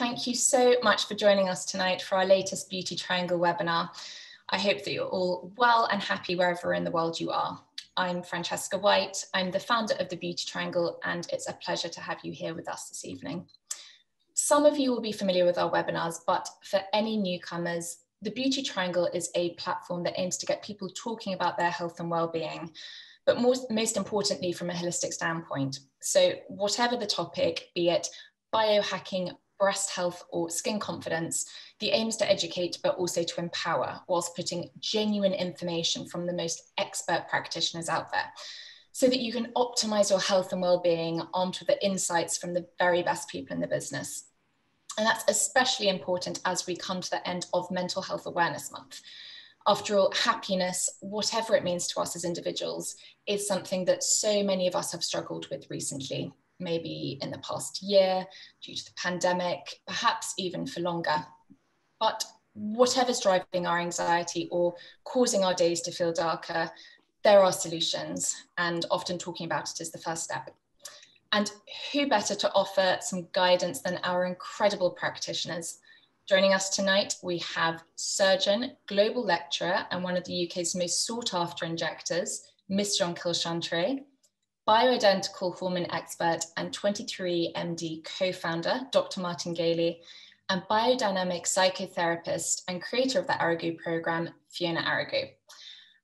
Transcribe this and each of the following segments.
Thank you so much for joining us tonight for our latest Beauty Triangle webinar. I hope that you're all well and happy wherever in the world you are. I'm Francesca White. I'm the founder of the Beauty Triangle, and it's a pleasure to have you here with us this evening. Some of you will be familiar with our webinars, but for any newcomers, the Beauty Triangle is a platform that aims to get people talking about their health and well-being, but most importantly from a holistic standpoint. So whatever the topic, be it biohacking, breast health, or skin confidence, the aim is to educate, but also to empower, whilst putting genuine information from the most expert practitioners out there, so that you can optimize your health and well-being armed with the insights from the very best people in the business. And that's especially important as we come to the end of Mental Health Awareness Month. After all, happiness, whatever it means to us as individuals, is something that so many of us have struggled with recently, maybe in the past year, due to the pandemic, perhaps even for longer. But whatever's driving our anxiety or causing our days to feel darker, there are solutions, and often talking about it is the first step. And who better to offer some guidance than our incredible practitioners? Joining us tonight, we have surgeon, global lecturer, and one of the UK's most sought after injectors, Miss Jonquille Chantrey, Bioidentical hormone expert and 23MD co-founder, Dr. Martin Galy, and biodynamic psychotherapist and creator of the Arrigo program, Fiona Arrigo.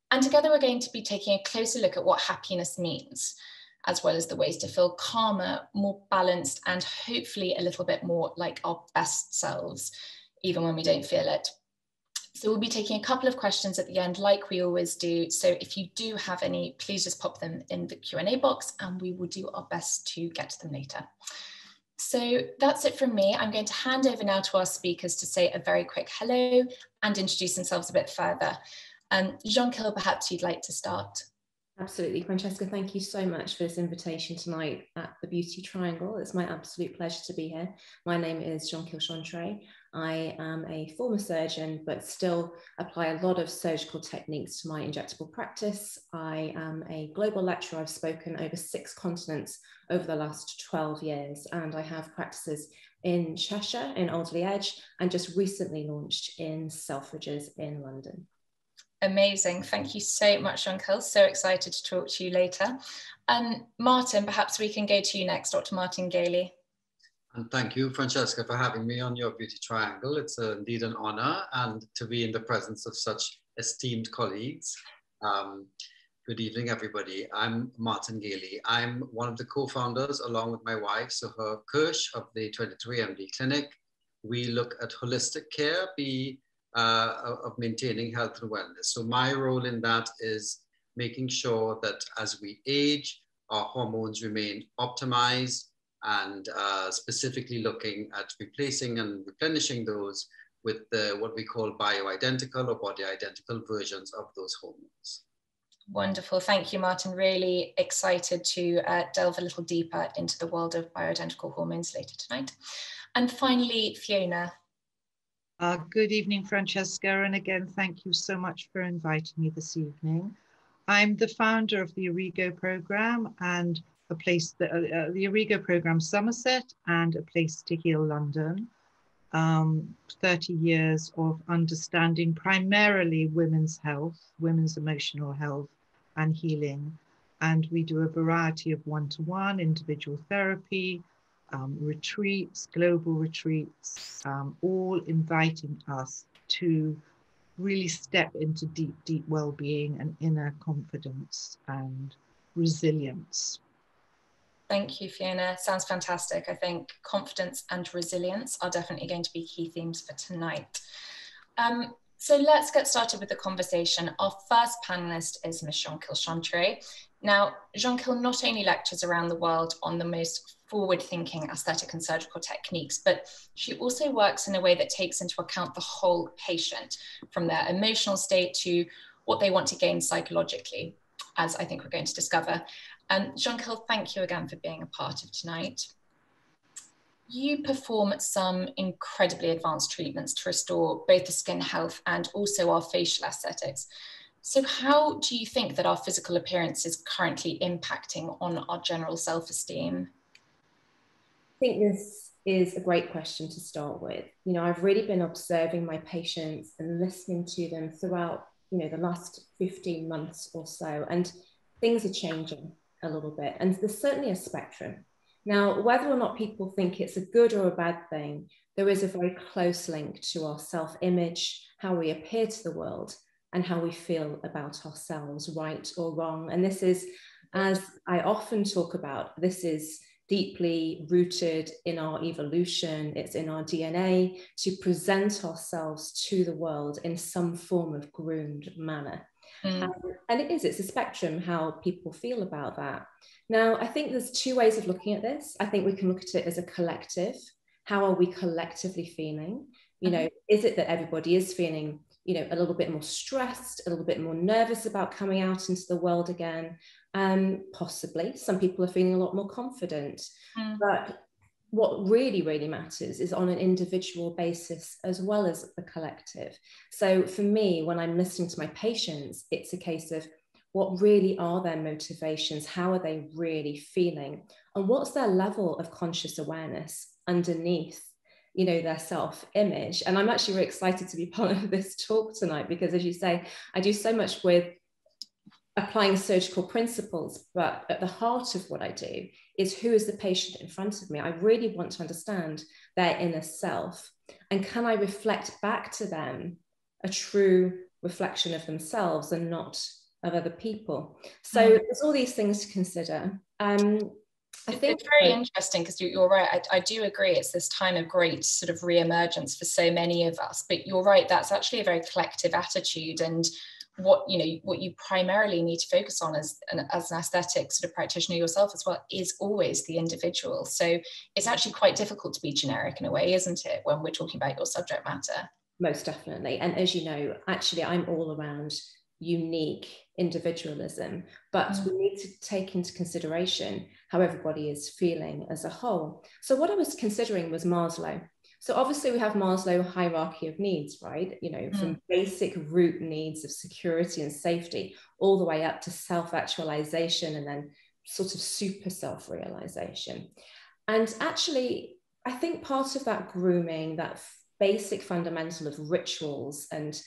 And together we're going to be taking a closer look at what happiness means, as well as the ways to feel calmer, more balanced, and hopefully a little bit more like our best selves, even when we don't feel it. So we'll be taking a couple of questions at the end, like we always do. So if you do have any, please just pop them in the Q&A box and we will do our best to get to them later. So that's it from me. I'm going to hand over now to our speakers to say a very quick hello and introduce themselves a bit further. Jonquille, perhaps you'd like to start. Absolutely, Francesca, thank you so much for this invitation tonight at the Beauty Triangle. It's my absolute pleasure to be here. My name is Jonquille Chantrey. I am a former surgeon, but still apply a lot of surgical techniques to my injectable practice. I am a global lecturer. I've spoken over 6 continents over the last 12 years, and I have practices in Cheshire, in Alderley Edge, and just recently launched in Selfridges in London. Amazing. Thank you so much, Jonquille. So excited to talk to you later. Martin, perhaps we can go to you next, Dr. Martin Galy. And thank you, Francesca, for having me on your Beauty Triangle. It's indeed an honor and to be in the presence of such esteemed colleagues. Good evening, everybody. I'm Martin Galy. I'm one of the co-founders, along with my wife, Suha Kirsch, of the 23MD Clinic. We look at holistic care, of maintaining health and wellness. So my role in that is making sure that as we age, our hormones remain optimized, and specifically looking at replacing and replenishing those with what we call bioidentical or body identical versions of those hormones. Wonderful. Thank you, Martin. Really excited to delve a little deeper into the world of bioidentical hormones later tonight. And finally, Fiona. Good evening, Francesca, and again, thank you so much for inviting me this evening. I'm the founder of the Arrigo program and the Arrigo program Somerset and A Place to Heal London. 30 years of understanding primarily women's health, women's emotional health and healing. And we do a variety of one-to-one individual therapy, retreats, global retreats, all inviting us to really step into deep, deep well-being and inner confidence and resilience. Thank you, Fiona. Sounds fantastic. I think confidence and resilience are definitely going to be key themes for tonight. So let's get started with the conversation. Our first panelist is Ms. Jonquille Chantrey. Now, Jonquille not only lectures around the world on the most forward-thinking aesthetic and surgical techniques, but she also works in a way that takes into account the whole patient, from their emotional state to what they want to gain psychologically, as I think we're going to discover. Jonquille, thank you again for being a part of tonight. You perform some incredibly advanced treatments to restore both the skin health and also our facial aesthetics. So how do you think that our physical appearance is currently impacting on our general self-esteem? I think this is a great question to start with. You know, I've really been observing my patients and listening to them throughout, you know, the last 15 months or so, and things are changing a little bit. And there's certainly a spectrum. Now, whether or not people think it's a good or a bad thing, there is a very close link to our self-image, how we appear to the world, and how we feel about ourselves, right or wrong. And this is, as I often talk about, this is deeply rooted in our evolution. It's in our DNA to present ourselves to the world in some form of groomed manner. And it's a spectrum how people feel about that. Now, I think there's two ways of looking at this. I think we can look at it as a collective. How are we collectively feeling? You know, is it that everybody is feeling, you know, a little bit more stressed, a little bit more nervous about coming out into the world again? Possibly. Some people are feeling a lot more confident. But what really, really matters is on an individual basis as well as the collective. So for me, when I'm listening to my patients, it's a case of what really are their motivations? How are they really feeling? And what's their level of conscious awareness underneath, you know, their self-image? And I'm actually really excited to be part of this talk tonight, because as you say, I do so much with applying surgical principles, but at the heart of what I do is who is the patient in front of me. I really want to understand their inner self, and can I reflect back to them a true reflection of themselves and not of other people. So there's all these things to consider. I think it's very interesting, because you're right. I do agree. It's this time of great sort of re-emergence for so many of us, but you're right. That's actually a very collective attitude. And what you primarily need to focus on as an aesthetic sort of practitioner yourself as well is always the individual. So it's actually quite difficult to be generic in a way, isn't it, when we're talking about your subject matter? Most definitely. And as you know, actually, I'm all around unique individualism, but we need to take into consideration how everybody is feeling as a whole. So what I was considering was Maslow. So obviously we have Maslow hierarchy of needs, right? You know, from basic root needs of security and safety, all the way up to self-actualization and then sort of super self-realization. And actually, I think part of that grooming, that basic fundamental of rituals and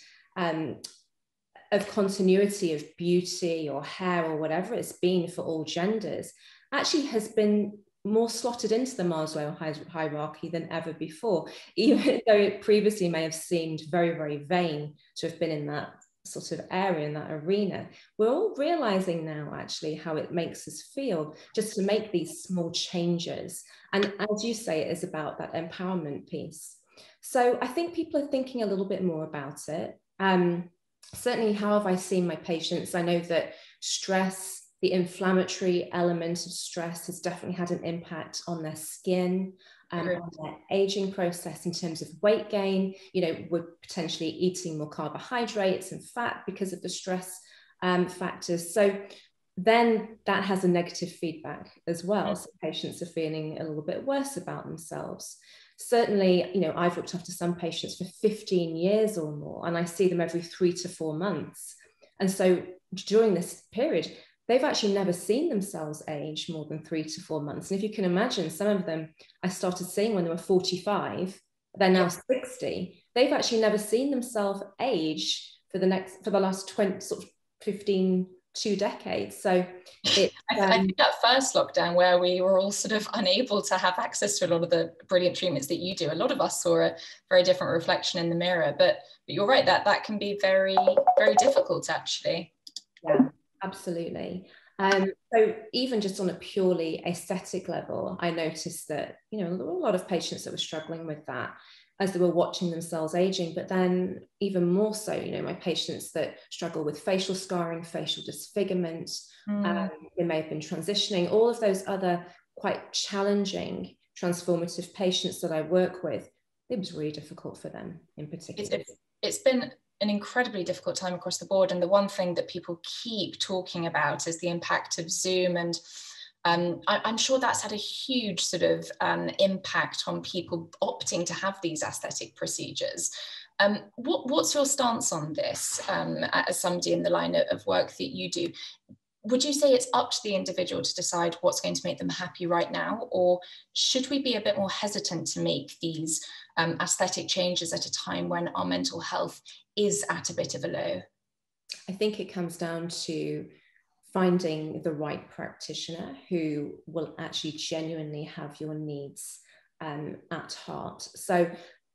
of continuity of beauty or hair or whatever it's been for all genders, actually has been more slotted into the Maslow hierarchy than ever before, even though it previously may have seemed very, very vain to have been in that sort of area, in that arena. We're all realizing now actually how it makes us feel just to make these small changes. And as you say, it is about that empowerment piece. So I think people are thinking a little bit more about it. Certainly, how have I seen my patients? I know that stress, the inflammatory element of stress, has definitely had an impact on their skin, on their aging process in terms of weight gain. You know, we're potentially eating more carbohydrates and fat because of the stress factors. So then that has a negative feedback as well. So patients are feeling a little bit worse about themselves. Certainly, you know, I've looked after some patients for 15 years or more, and I see them every 3 to 4 months. And so during this period, they've actually never seen themselves age more than 3 to 4 months. And if you can imagine, some of them I started seeing when they were 45, they're now 60. They've actually never seen themselves age for the last 20, sort of 15, 2 decades. So I think that first lockdown, where we were all sort of unable to have access to a lot of the brilliant treatments that you do, a lot of us saw a very different reflection in the mirror. But you're right, that can be very, very difficult actually. Yeah, absolutely. So even just on a purely aesthetic level, I noticed that, you know, there were a lot of patients that were struggling with that as they were watching themselves aging. But then even more so, you know, my patients that struggle with facial scarring, facial disfigurement, they may have been transitioning, all of those other quite challenging transformative patients that I work with, it was really difficult for them in particular. It's been an incredibly difficult time across the board. And the one thing that people keep talking about is the impact of Zoom. And I'm sure that's had a huge sort of impact on people opting to have these aesthetic procedures. What's your stance on this as somebody in the line of work that you do? would you say it's up to the individual to decide what's going to make them happy right now? Or should we be a bit more hesitant to make these aesthetic changes at a time when our mental health is at a bit of a low? I think it comes down to finding the right practitioner who will actually genuinely have your needs at heart. So,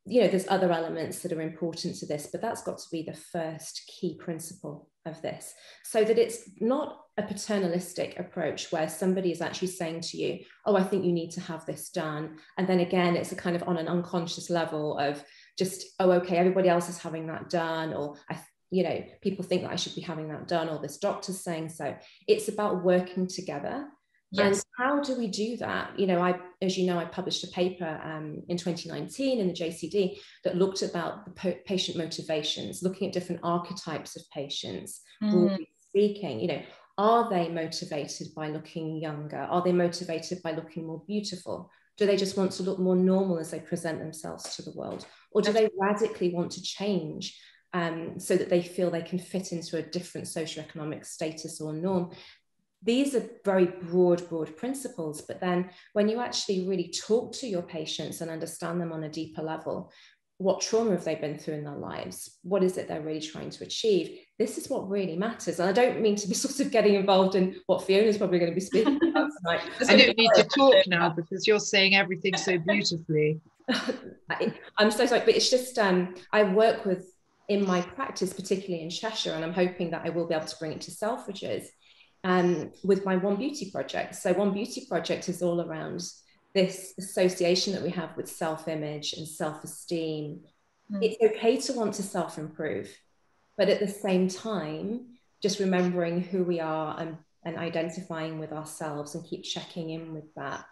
you know, there's other elements that are important to this, but that's got to be the first key principle of this, so that it's not a paternalistic approach where somebody is actually saying to you, oh, I think you need to have this done. And then again, it's a kind of on an unconscious level of just, oh, okay, everybody else is having that done, or you know, people think that I should be having that done, or this doctor's saying so. It's about working together. Yes. And how do we do that? You know, as you know, I published a paper in 2019 in the JCD that looked about the patient motivations, looking at different archetypes of patients, broadly speaking. You know, are they motivated by looking younger? Are they motivated by looking more beautiful? Do they just want to look more normal as they present themselves to the world? Or do they radically want to change so that they feel they can fit into a different socioeconomic status or norm? These are very broad principles, but then when you actually really talk to your patients and understand them on a deeper level, what trauma have they been through in their lives? What is it they're really trying to achieve? This is what really matters. And I don't mean to be sort of getting involved in what Fiona's probably going to be speaking about tonight. I don't need to talk now because you're saying everything so beautifully. I'm so sorry, but it's just, I work with, in my practice, particularly in Cheshire, and I'm hoping that I will be able to bring it to Selfridges, with my One Beauty project. So One Beauty project is all around this association that we have with self-image and self-esteem. It's okay to want to self-improve, but at the same time, just remembering who we are and identifying with ourselves and keep checking in with that.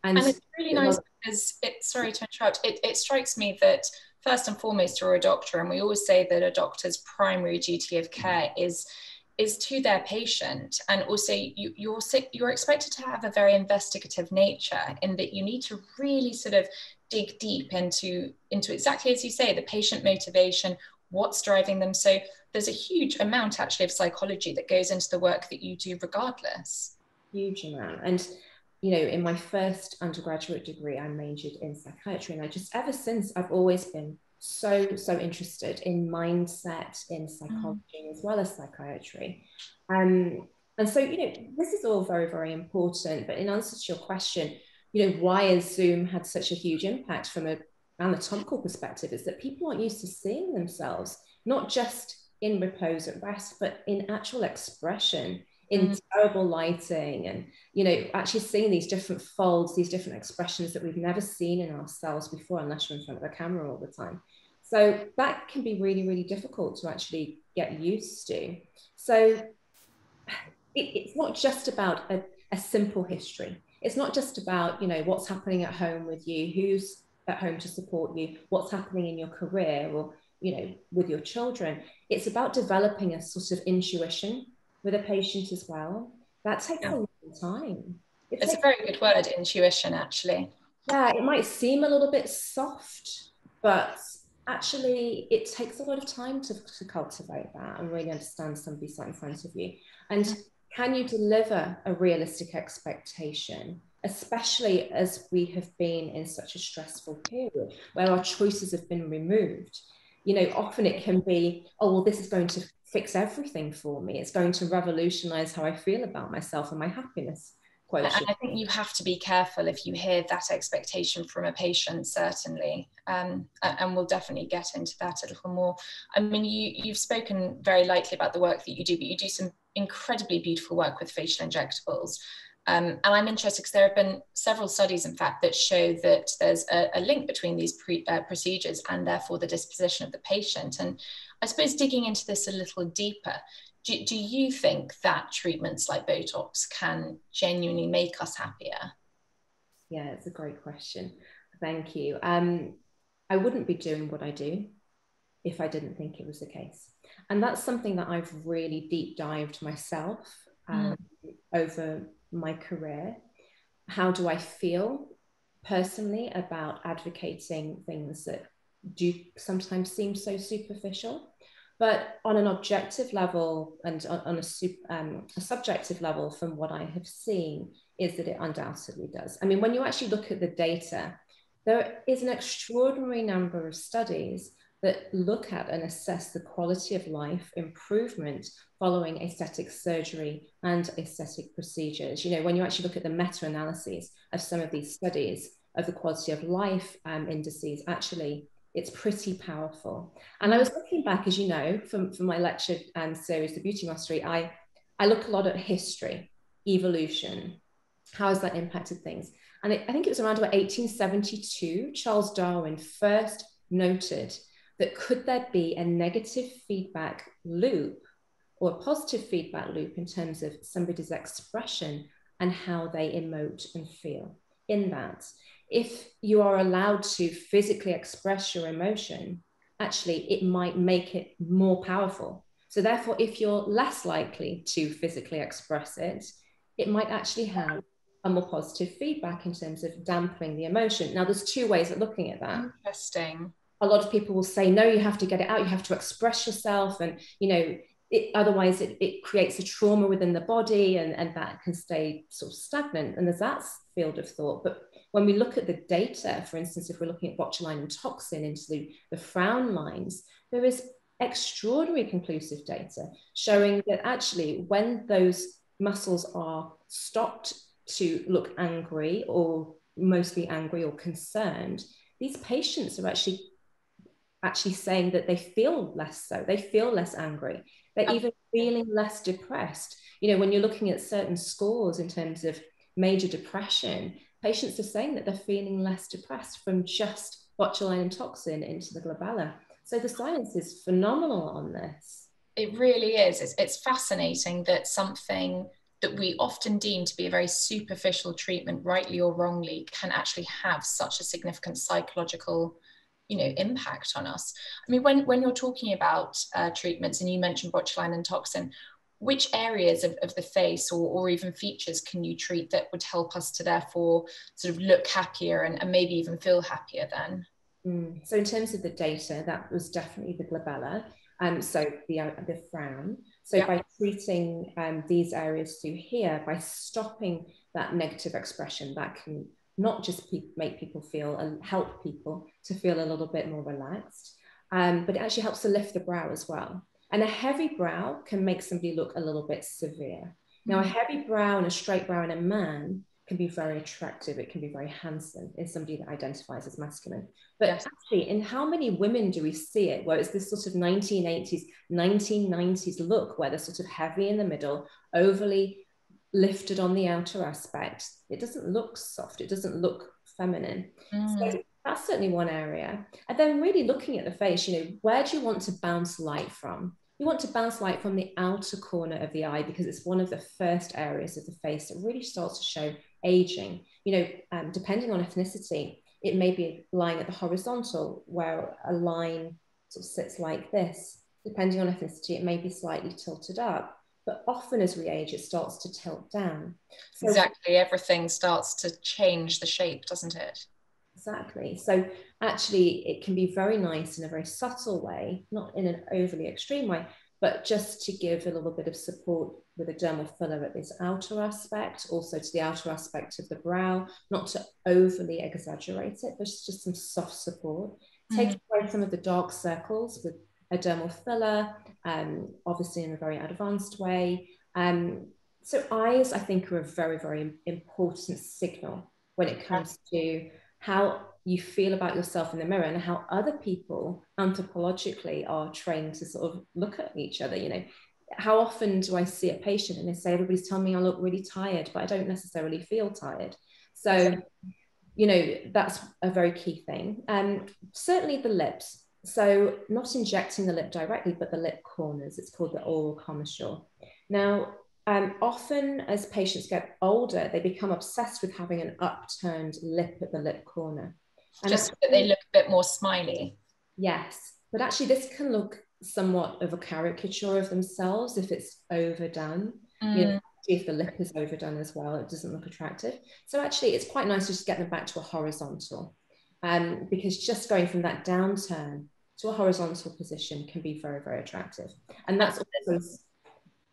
And it's really nice because sorry to interrupt, it strikes me that first and foremost, you're a doctor, and we always say that a doctor's primary duty of care is to their patient. And also you're expected to have a very investigative nature, in that you need to really sort of dig deep into exactly as you say, the patient motivation, what's driving them. So there's a huge amount actually of psychology that goes into the work that you do regardless. Huge amount. And you know, in my first undergraduate degree, I majored in psychiatry, and I just, ever since, I've always been so interested in mindset, in psychology, as well as psychiatry. And so, you know, this is all very important. But in answer to your question, you know, why has Zoom had such a huge impact from an anatomical perspective is that people aren't used to seeing themselves, not just in repose at rest, but in actual expression, in terrible lighting, and, you know, actually seeing these different folds, these different expressions that we've never seen in ourselves before, unless you're in front of a camera all the time. So that can be really difficult to actually get used to. So it's not just about a simple history. It's not just about, you know, what's happening at home with you, who's at home to support you, what's happening in your career, or, you know, with your children. It's about developing a sort of intuition with a patient as well. That takes a long time. It's a very good word, intuition, actually. Yeah, it might seem a little bit soft, but actually it takes a lot of time to cultivate that and really understand somebody sat in front of you. And can you deliver a realistic expectation, especially as we have been in such a stressful period where our choices have been removed? You know, often it can be, oh, well, this is going to fix everything for me. It's going to revolutionize how I feel about myself and my happiness. And I think you have to be careful if you hear that expectation from a patient, certainly. And we'll definitely get into that a little more. I mean, you've spoken very lightly about the work that you do, but you do some incredibly beautiful work with facial injectables. And I'm interested because there have been several studies, in fact, that show that there's a link between these procedures and therefore the disposition of the patient. And I suppose digging into this a little deeper, do you think that treatments like Botox can genuinely make us happier? Yeah, it's a great question. Thank you. I wouldn't be doing what I do if I didn't think it was the case. And that's something that I've really deep dived myself over my career. How do I feel personally about advocating things that do sometimes seem so superficial? But on an objective level and on a subjective level, from what I have seen, is that it undoubtedly does. I mean, when you actually look at the data, there is an extraordinary number of studies that look at and assess the quality of life improvement following aesthetic surgery and aesthetic procedures. You know, when you actually look at the meta-analyses of some of these studies of the quality of life indices, actually, it's pretty powerful. And I was looking back, as you know, from my lecture series, The Beauty Mastery, I look a lot at history, evolution, how has that impacted things? And I think it was around about 1872, Charles Darwin first noted that could there be a negative feedback loop or a positive feedback loop in terms of somebody's expression and how they emote and feel. In that, if you are allowed to physically express your emotion, actually it might make it more powerful. So therefore, if you're less likely to physically express it, it might actually have a more positive feedback in terms of dampening the emotion. Now, there's two ways of looking at that. Interesting. A lot of people will say, no, you have to get it out, you have to express yourself, and otherwise it creates a trauma within the body, and that can stay sort of stagnant. And there's that field of thought. But when we look at the data, for instance, if we're looking at botulinum toxin into the frown lines, there is extraordinary conclusive data showing that actually when those muscles are stopped to look angry or mostly angry or concerned, these patients are actually saying that they feel less so, they feel less angry, they're even feeling less depressed. You know, when you're looking at certain scores in terms of major depression, patients are saying that they're feeling less depressed from just botulinum toxin into the glabella. So the science is phenomenal on this. It really is. It's fascinating that something that we often deem to be a very superficial treatment, rightly or wrongly, can actually have such a significant psychological, impact on us. I mean, when you're talking about treatments, and you mentioned botulinum toxin, which areas of the face or even features can you treat that would help us to therefore sort of look happier and maybe even feel happier then? So in terms of the data, that was definitely the glabella. So the frown. So by treating these areas through here, by stopping that negative expression, that can not just make people feel and help people to feel a little bit more relaxed, but it actually helps to lift the brow as well. And a heavy brow can make somebody look a little bit severe. Now, a heavy brow and a straight brow in a man can be very attractive. It can be very handsome in somebody that identifies as masculine. But actually, in how many women do we see it, where it's this sort of 1980s, 1990s look, where they're sort of heavy in the middle, overly lifted on the outer aspect? It doesn't look soft. It doesn't look feminine. So that's certainly one area. And then really looking at the face, where do you want to bounce light from? You want to bounce light from the outer corner of the eye, because it's one of the first areas of the face that really starts to show aging. Depending on ethnicity, it may be lying at the horizontal, where a line sort of sits like this. Depending on ethnicity, it may be slightly tilted up. But often as we age, it starts to tilt down. So, exactly, everything starts to change the shape, doesn't it? Exactly. So actually, it can be very nice in a very subtle way, not in an overly extreme way, but just to give a little bit of support with a dermal filler at this outer aspect, also to the outer aspect of the brow, not to overly exaggerate it, but just some soft support. Take away some of the dark circles with a dermal filler, obviously in a very advanced way. So eyes, I think, are a very, very important signal when it comes to how you feel about yourself in the mirror and how other people anthropologically are trained to sort of look at each other. How often do I see a patient and they say, everybody's telling me I look really tired, but I don't necessarily feel tired. So, that's a very key thing. Certainly the lips. So not injecting the lip directly, but the lip corners. It's called the oral commissure. Now, often as patients get older, they become obsessed with having an upturned lip at the lip corner. And just so that they look a bit more smiley. Yes, but actually this can look somewhat of a caricature of themselves if it's overdone. If the lip is overdone as well, it doesn't look attractive. So actually it's quite nice to just get them back to a horizontal, because just going from that downturn to a horizontal position can be very, very attractive. And that's also...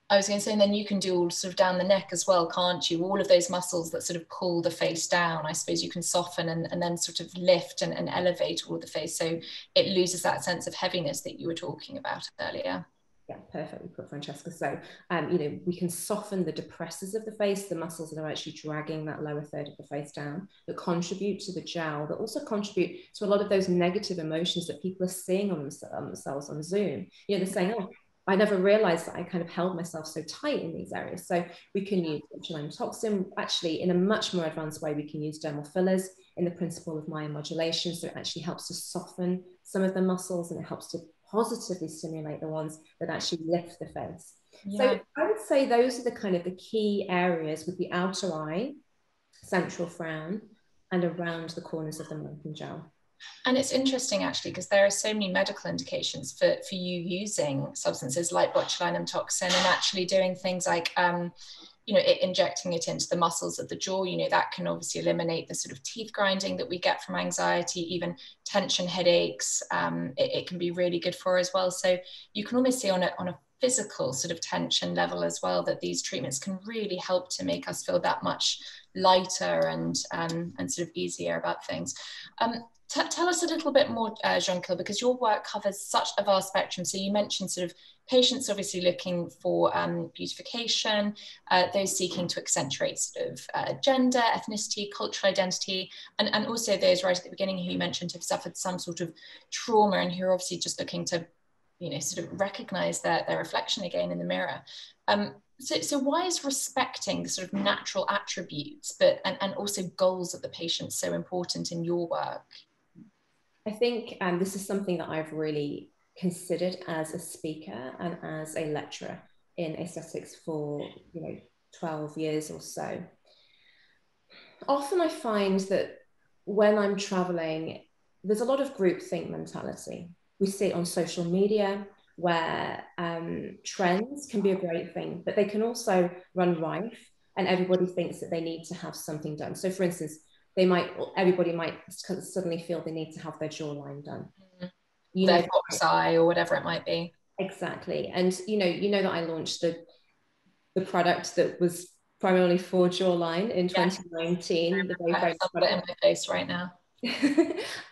I was going to say, and then you can do all sort of down the neck as well, can't you? All of those muscles that sort of pull the face down, I suppose you can soften and then sort of lift and elevate all of the face, so it loses that sense of heaviness that you were talking about earlier. Yeah, perfectly put, Francesca. So, you know, we can soften the depressors of the face, the muscles that are actually dragging that lower third of the face down, that contribute to the jowl, that also contribute to a lot of those negative emotions that people are seeing on themselves on Zoom. You know, they're saying, oh, I never realized that I kind of held myself so tight in these areas. So we can use botulinum toxin. Actually, in a much more advanced way, we can use dermal fillers in the principle of myomodulation. So it actually helps to soften some of the muscles, and it helps to positively stimulate the ones that actually lift the face. Yeah. So I would say those are the kind of the key areas, with the outer eye, central frown, and around the corners of the mouth and jowl. And it's interesting, actually, because there are so many medical indications for you using substances like botulinum toxin, and actually doing things like, you know, injecting it into the muscles of the jaw. You know, that can obviously eliminate the sort of teeth grinding that we get from anxiety, even tension headaches. It can be really good for as well. So you can almost see on a physical sort of tension level as well, that these treatments can really help to make us feel that much lighter and sort of easier about things. Tell us a little bit more, Jonquille, because your work covers such a vast spectrum. So you mentioned sort of patients obviously looking for beautification, those seeking to accentuate sort of gender, ethnicity, cultural identity, and also those right at the beginning who you mentioned have suffered some sort of trauma and who are obviously just looking to, you know, sort of recognize their reflection again in the mirror. So why is respecting the sort of natural attributes and also goals of the patient so important in your work? I think this is something that I've really considered as a speaker and as a lecturer in aesthetics for, you know, 12 years or so. Often I find that when I'm traveling, there's a lot of groupthink mentality. We see it on social media, where trends can be a great thing, but they can also run rife, and everybody thinks that they need to have something done. So for instance, everybody might suddenly feel they need to have their jawline done. You their know, fox eye or whatever it might be. Exactly. And you know that I launched the product that was primarily for jawline in 2019. The very I have it in my face right now.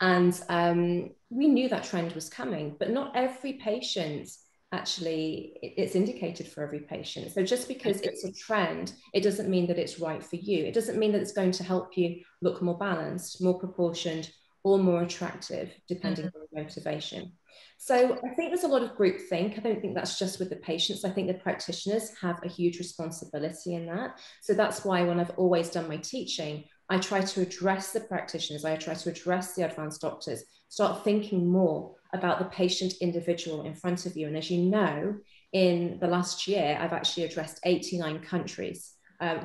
And we knew that trend was coming, but not every patient actually, it's indicated for every patient. So just because it's a trend, it doesn't mean that it's right for you. It doesn't mean that it's going to help you look more balanced, more proportioned, or more attractive, depending on your motivation. So I think there's a lot of groupthink. I don't think that's just with the patients. I think the practitioners have a huge responsibility in that. So that's why when I've always done my teaching, I try to address the practitioners, I try to address the advanced doctors, start thinking more about the patient individual in front of you. And as you know, in the last year, I've actually addressed 89 countries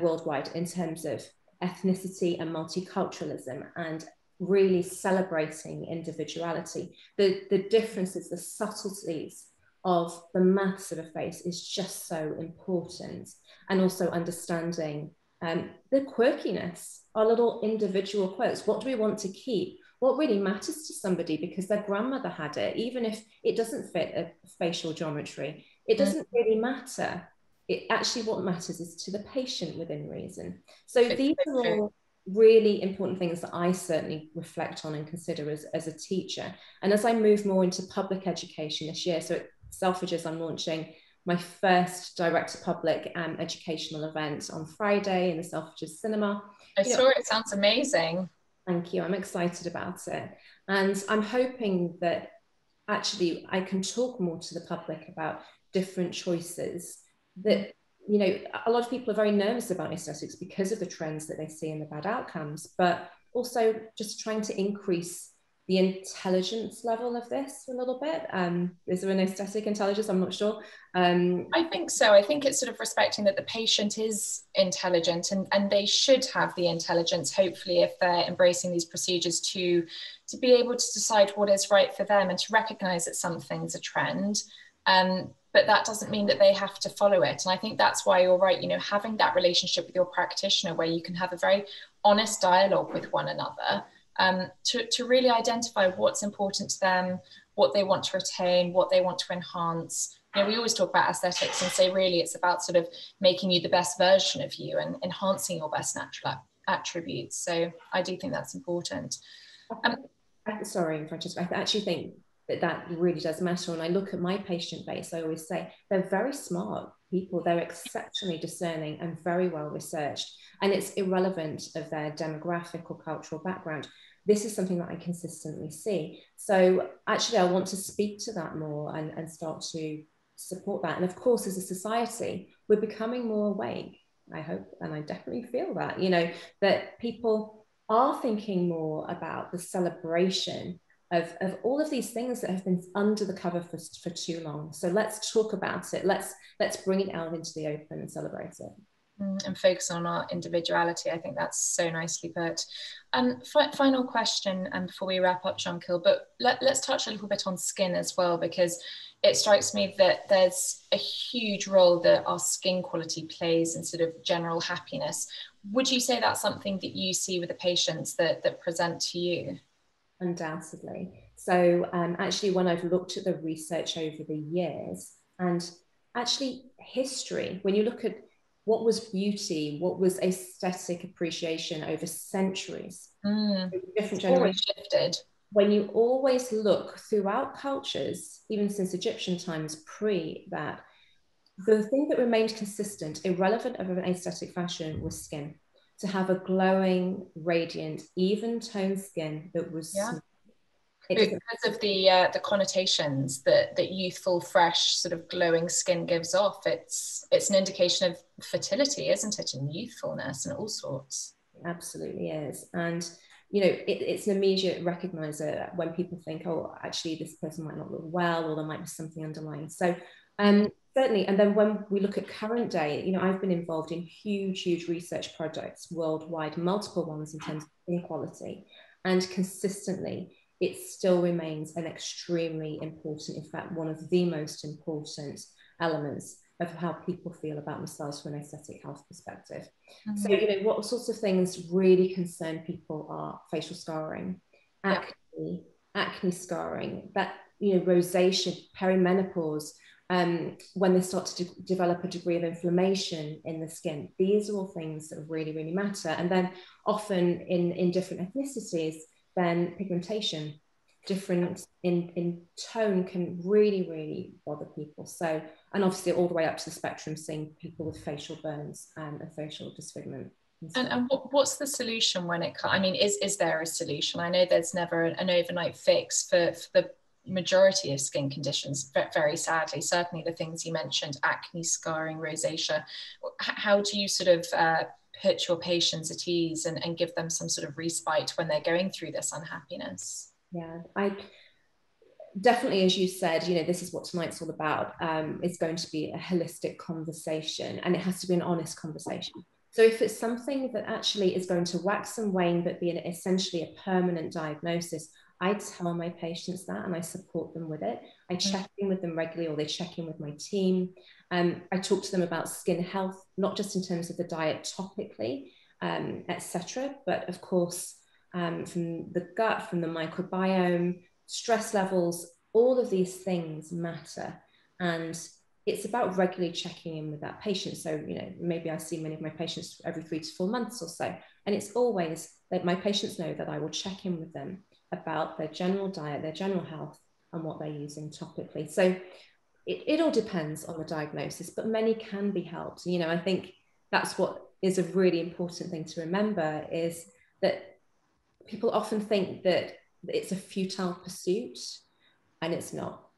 worldwide in terms of ethnicity and multiculturalism, and really celebrating individuality. The differences, the subtleties of the maths of a face is just so important. And also understanding the quirkiness, our little individual quirks. What do we want to keep? What really matters to somebody because their grandmother had it, even if it doesn't fit a facial geometry, it doesn't really matter. It actually, what matters is to the patient within reason. So these are all really important things that I certainly reflect on and consider as a teacher. And as I move more into public education this year, so at Selfridges, I'm launching my first direct-to-public educational event on Friday in the Selfridges Cinema. I saw it. It sounds amazing. Thank you. I'm excited about it. And I'm hoping that actually I can talk more to the public about different choices that, you know, a lot of people are very nervous about aesthetics because of the trends that they see and the bad outcomes, but also just trying to increase the intelligence level of this a little bit. Is there an aesthetic intelligence? I'm not sure. I think so. I think it's sort of respecting that the patient is intelligent and they should have the intelligence, hopefully, if they're embracing these procedures to be able to decide what is right for them and to recognize that something's a trend. But that doesn't mean that they have to follow it. And I think that's why you're right, you know, having that relationship with your practitioner where you can have a very honest dialogue with one another. to really identify what's important to them, what they want to retain, what they want to enhance. You know, we always talk about aesthetics and say really it's about sort of making you the best version of you and enhancing your best natural attributes. So I do think that's important. Sorry, Francesca, I actually think that really does matter. When I look at my patient base, I always say they're very smart people. They're exceptionally discerning and very well researched. And it's irrelevant of their demographic or cultural background. This is something that I consistently see. So actually, I want to speak to that more and start to support that. And of course, as a society, we're becoming more awake, I hope, and I definitely feel that, you know, that people are thinking more about the celebration of all of these things that have been under the cover for too long. So let's talk about it. Let's bring it out into the open and celebrate it. And focus on our individuality. I think that's so nicely put. Final question, and before we wrap up, Jonquille, but let's touch a little bit on skin as well, because it strikes me that there's a huge role that our skin quality plays in sort of general happiness. Would you say that's something that you see with the patients that present to you? Undoubtedly. So actually, when I've looked at the research over the years and actually history, when you look at what was beauty, what was aesthetic appreciation over centuries, different generations, shifted. When you always look throughout cultures, even since Egyptian times, pre that, the thing that remained consistent, irrelevant of an aesthetic fashion, was skin. To have a glowing, radiant, even toned skin that was smooth. Because of the connotations that youthful, fresh, sort of glowing skin gives off. It's an indication of fertility, isn't it, and youthfulness and all sorts. It absolutely is. And you know, it's an immediate recognizer when people think, oh, actually this person might not look well, or there might be something underlying. So certainly. And then when we look at current day, you know, I've been involved in huge research projects worldwide, multiple ones in terms of inequality, and consistently it still remains an extremely important, in fact, one of the most important elements of how people feel about themselves from an aesthetic health perspective. So, you know, what sorts of things really concern people are facial scarring, acne scarring, that, you know, rosacea, perimenopause, when they start to develop a degree of inflammation in the skin. These are all things that really matter. And then often in different ethnicities, then pigmentation, difference in tone can really bother people. So, and obviously all the way up to the spectrum, seeing people with facial burns and facial disfigurement. And what's the solution when it comes? I mean, is there a solution? I know there's never an overnight fix for the majority of skin conditions, very sadly. Certainly the things you mentioned, acne, scarring, rosacea. How do you sort of put your patients at ease and give them some sort of respite when they're going through this unhappiness? Yeah, I definitely, as you said, you know, this is what tonight's all about. It's going to be a holistic conversation, and it has to be an honest conversation. So if it's something that actually is going to wax and wane, but be essentially a permanent diagnosis, I tell my patients that, and I support them with it. I check in with them regularly, or they check in with my team. I talk to them about skin health, not just in terms of the diet topically, etc., but of course, from the gut, from the microbiome, stress levels, all of these things matter. And it's about regularly checking in with that patient. So, you know, maybe I see many of my patients every 3 to 4 months or so. And it's always that my patients know that I will check in with them about their general diet, their general health, and what they're using topically. So it all depends on the diagnosis, but many can be helped. You know, I think that's what is a really important thing to remember, is that people often think that it's a futile pursuit, and it's not.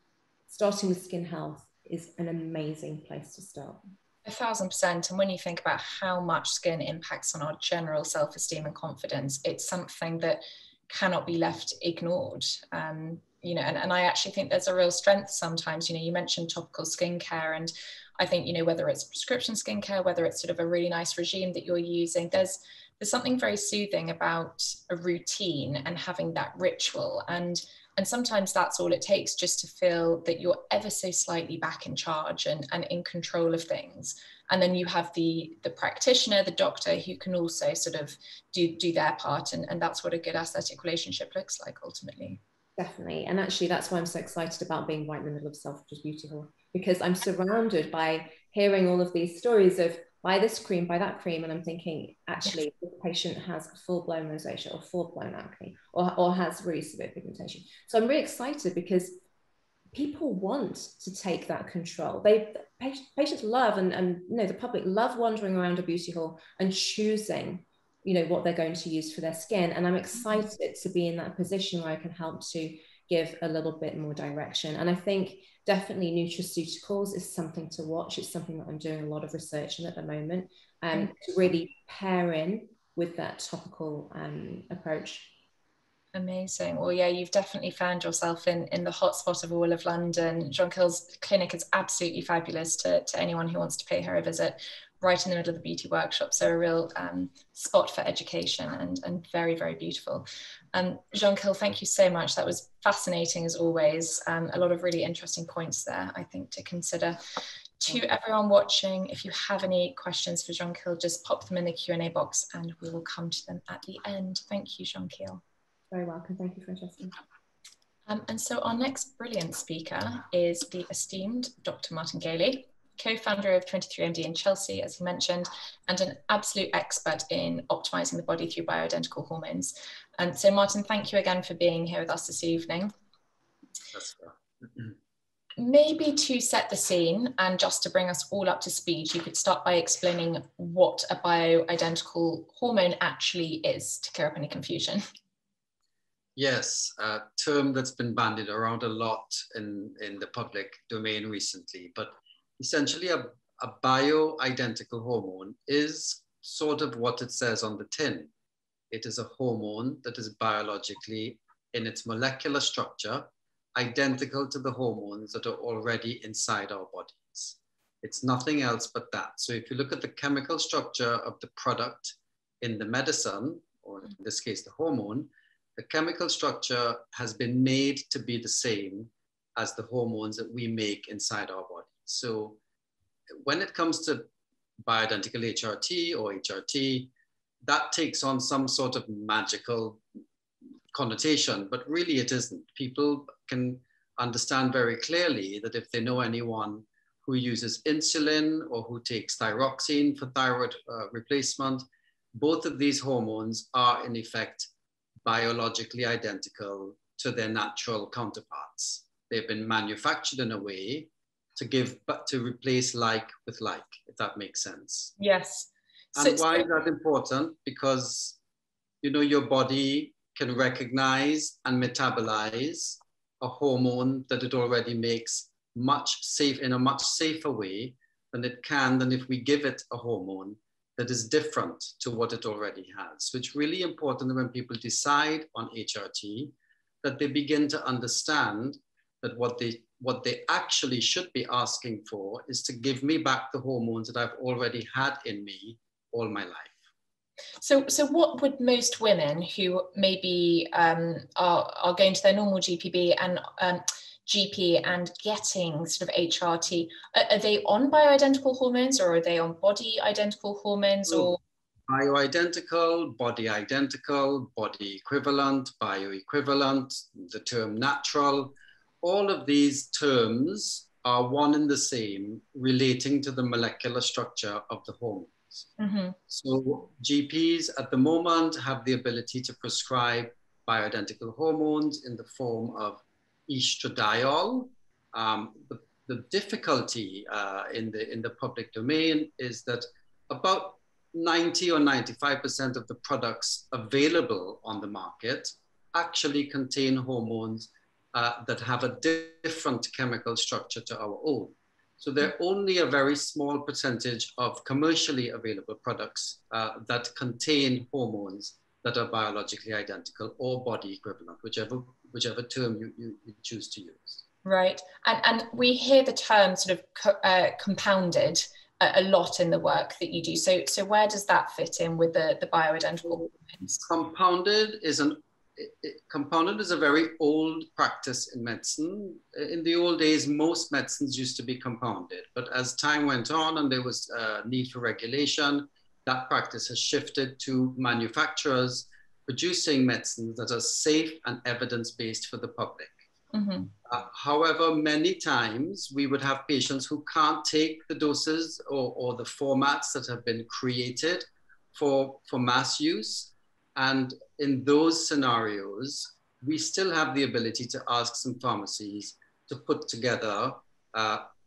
Starting with skin health is an amazing place to start. 1,000%. And when you think about how much skin impacts on our general self-esteem and confidence, it's something that cannot be left ignored. You know, and I actually think there's a real strength sometimes. You know, you mentioned topical skincare, and I think, you know, whether it's prescription skincare, whether it's sort of a really nice regime that you're using, there's something very soothing about a routine and having that ritual. And And sometimes that's all it takes, just to feel that you're ever so slightly back in charge and in control of things. And then you have the practitioner, the doctor, who can also sort of do their part. And that's what a good aesthetic relationship looks like ultimately. Definitely. And actually, that's why I'm so excited about being right in the middle of Selfridges Beauty Hall, because I'm surrounded by hearing all of these stories of buy this cream, buy that cream. And I'm thinking, actually, the patient has full-blown rosacea or full-blown acne or has really severe pigmentation. So I'm really excited because people want to take that control. Patients love, and you know, the public love wandering around a beauty hall and choosing, you know, what they're going to use for their skin. And I'm excited to be in that position where I can help to give a little bit more direction. And I think definitely nutraceuticals is something to watch. It's something that I'm doing a lot of research in at the moment, to really pair in with that topical approach. Amazing. Well, yeah, you've definitely found yourself in the hotspot of all of London. Jonquille's clinic is absolutely fabulous to anyone who wants to pay her a visit, right in the middle of the beauty workshop. So a real spot for education and very, very beautiful. Jonquille, thank you so much. That was fascinating as always. A lot of really interesting points there, I think, to consider. To everyone watching, if you have any questions for Jonquille, just pop them in the Q&A box and we will come to them at the end. Thank you, Jonquille. Very welcome. Thank you, Francesca. And so our next brilliant speaker is the esteemed Dr. Martin Galy, co-founder of 23andMe in Chelsea, as he mentioned, and an absolute expert in optimizing the body through bioidentical hormones. And so Martin, thank you again for being here with us this evening. That's fair. Maybe to set the scene and just to bring us all up to speed, you could start by explaining what a bioidentical hormone actually is, to clear up any confusion. Yes, a term that's been bandied around a lot in the public domain recently, but essentially a bioidentical hormone is sort of what it says on the tin. It is a hormone that is biologically, in its molecular structure, identical to the hormones that are already inside our bodies. It's nothing else but that. So if you look at the chemical structure of the product in the medicine, or in this case, the hormone, the chemical structure has been made to be the same as the hormones that we make inside our body. So when it comes to bioidentical HRT or HRT, that takes on some sort of magical connotation, but really it isn't. People can understand very clearly that if they know anyone who uses insulin or who takes thyroxine for thyroid replacement, both of these hormones are in effect biologically identical to their natural counterparts. They've been manufactured in a way to replace like with like, if that makes sense. Yes. And why is that important? Because, you know, your body can recognize and metabolize a hormone that it already makes in a much safer way than if we give it a hormone that is different to what it already has. So it's really important when people decide on HRT that they begin to understand that what they actually should be asking for is to give me back the hormones that I've already had in me all my life. So what would most women who maybe are going to their normal GP and getting sort of HRT, are they on bioidentical hormones or are they on body identical hormones? Or bioidentical, body identical, body equivalent, bioequivalent, the term natural, all of these terms are one and the same relating to the molecular structure of the hormones. Mm-hmm. So GPs at the moment have the ability to prescribe bioidentical hormones in the form of estradiol. The difficulty in the public domain is that about 90 or 95% of the products available on the market actually contain hormones that have a different chemical structure to our own. So there are only a very small percentage of commercially available products that contain hormones that are biologically identical or body equivalent, whichever term you choose to use. Right, and we hear the term sort of compounded a lot in the work that you do. So where does that fit in with the bioidentical hormones? Compounded is compounded is a very old practice in medicine. In the old days, most medicines used to be compounded, but as time went on and there was a need for regulation, that practice has shifted to manufacturers producing medicines that are safe and evidence-based for the public. Mm-hmm. However, many times we would have patients who can't take the doses or the formats that have been created for mass use. And in those scenarios, we still have the ability to ask some pharmacies to put together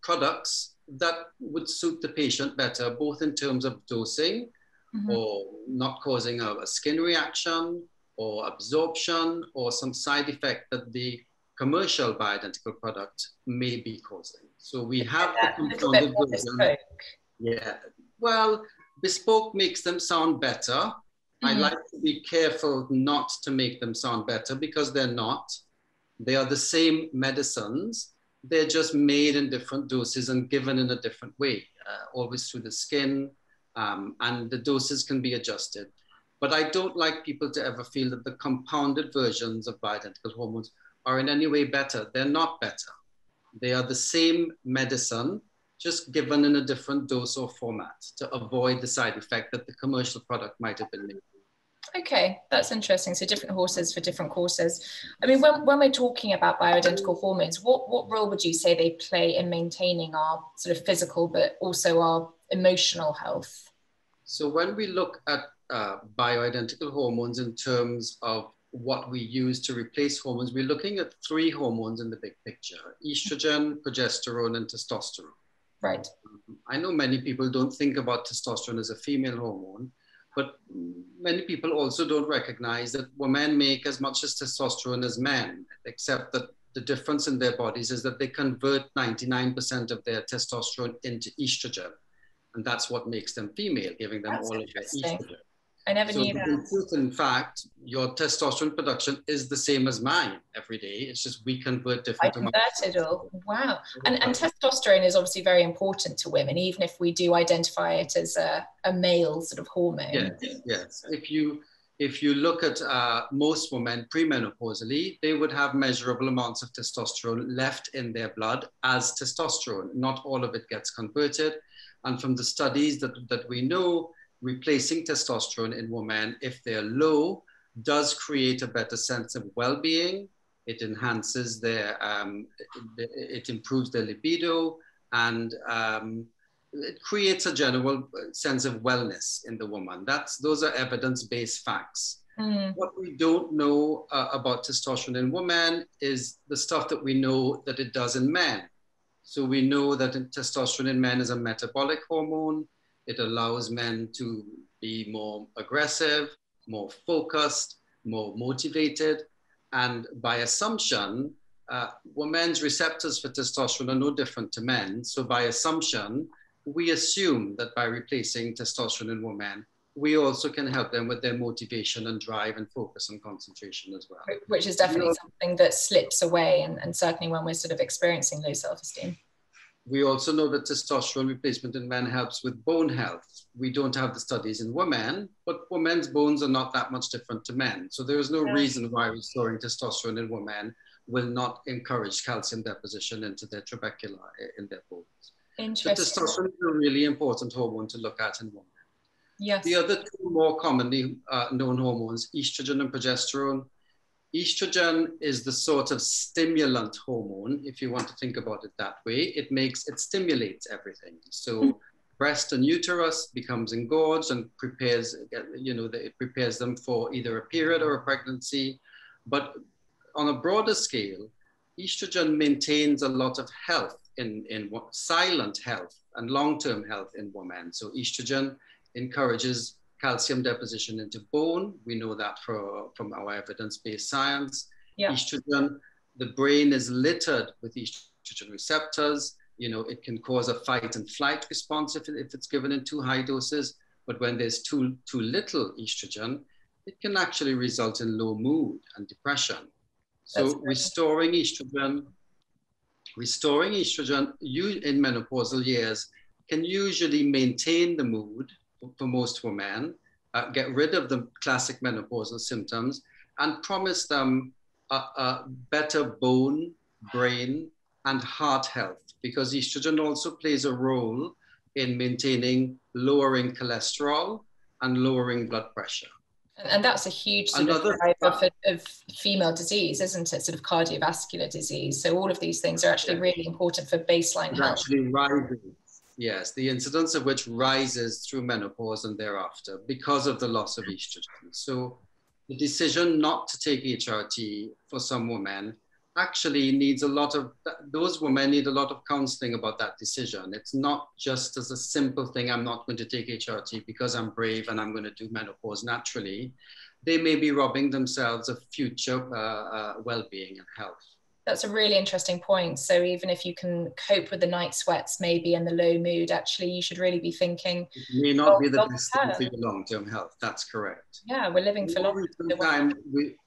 products that would suit the patient better, both in terms of dosing, mm-hmm. or not causing a skin reaction or absorption or some side effect that the commercial bioidentical product may be causing. So we have the compounded version. Yeah, well, bespoke makes them sound better. Mm-hmm. I like to be careful not to make them sound better because they're not. They are the same medicines. They're just made in different doses and given in a different way, always through the skin, and the doses can be adjusted. But I don't like people to ever feel that the compounded versions of bioidentical hormones are in any way better. They're not better. They are the same medicine, just given in a different dose or format to avoid the side effect that the commercial product might have been made. Okay, that's interesting. So different horses for different courses. I mean, when we're talking about bioidentical hormones, what role would you say they play in maintaining our sort of physical, but also our emotional health? So when we look at bioidentical hormones in terms of what we use to replace hormones, we're looking at 3 hormones in the big picture: estrogen, progesterone, and testosterone. Right. I know many people don't think about testosterone as a female hormone, but many people also don't recognize that women make as much as testosterone as men, except that the difference in their bodies is that they convert 99% of their testosterone into estrogen. And that's what makes them female, giving them all of their estrogen. I never knew that. In fact, your testosterone production is the same as mine every day. It's just we convert different amounts. I convert it all. Wow. And testosterone is obviously very important to women, even if we do identify it as a male sort of hormone. Yes, yes. If you look at most women premenopausally, they would have measurable amounts of testosterone left in their blood as testosterone. Not all of it gets converted. And from the studies that we know, replacing testosterone in women, if they're low, does create a better sense of well-being. It enhances their, it improves their libido, and it creates a general sense of wellness in the woman. Those are evidence-based facts. Mm. What we don't know about testosterone in women is the stuff that we know that it does in men. So we know that testosterone in men is a metabolic hormone. It allows men to be more aggressive, more focused, more motivated. And by assumption, women's receptors for testosterone are no different to men. So by assumption, we assume that by replacing testosterone in women, we also can help them with their motivation and drive and focus and concentration as well. Which is definitely something that slips away, and certainly when we're sort of experiencing low self-esteem. We also know that testosterone replacement in men helps with bone health. We don't have the studies in women, but women's bones are not that much different to men. So there is no reason why restoring testosterone in women will not encourage calcium deposition into their trabecula in their bones. Interesting. So testosterone is a really important hormone to look at in women. Yes. The other 2 more commonly known hormones, estrogen and progesterone. Estrogen is the sort of stimulant hormone, if you want to think about it that way. It stimulates everything. So breast and uterus becomes engorged and prepares, it prepares them for either a period or a pregnancy. But on a broader scale, estrogen maintains a lot of health in silent health and long-term health in women. So estrogen encourages calcium deposition into bone. We know that from our evidence-based science. Yeah. Estrogen, the brain is littered with estrogen receptors. It can cause a fight and flight response if it's given in too high doses. But when there's too little estrogen, it can actually result in low mood and depression. So restoring estrogen in menopausal years can usually maintain the mood for most women, get rid of the classic menopausal symptoms, and promise them a better bone, brain, and heart health, because estrogen also plays a role in maintaining lowering cholesterol and lowering blood pressure. And that's a huge sort of driver of female disease, isn't it? Sort of cardiovascular disease. So all of these things are actually really important for baseline health. Actually rising, yes, the incidence of which rises through menopause and thereafter because of the loss of estrogen. So the decision not to take HRT for some women actually needs a lot of, those women need a lot of counseling about that decision. It's not just as a simple thing, I'm not going to take HRT because I'm brave and I'm going to do menopause naturally. They may be robbing themselves of future well-being and health. That's a really interesting point. So even if you can cope with the night sweats maybe and the low mood, actually you should really be thinking. It may not be the best thing for your long-term health. That's correct. Yeah, we're living for long.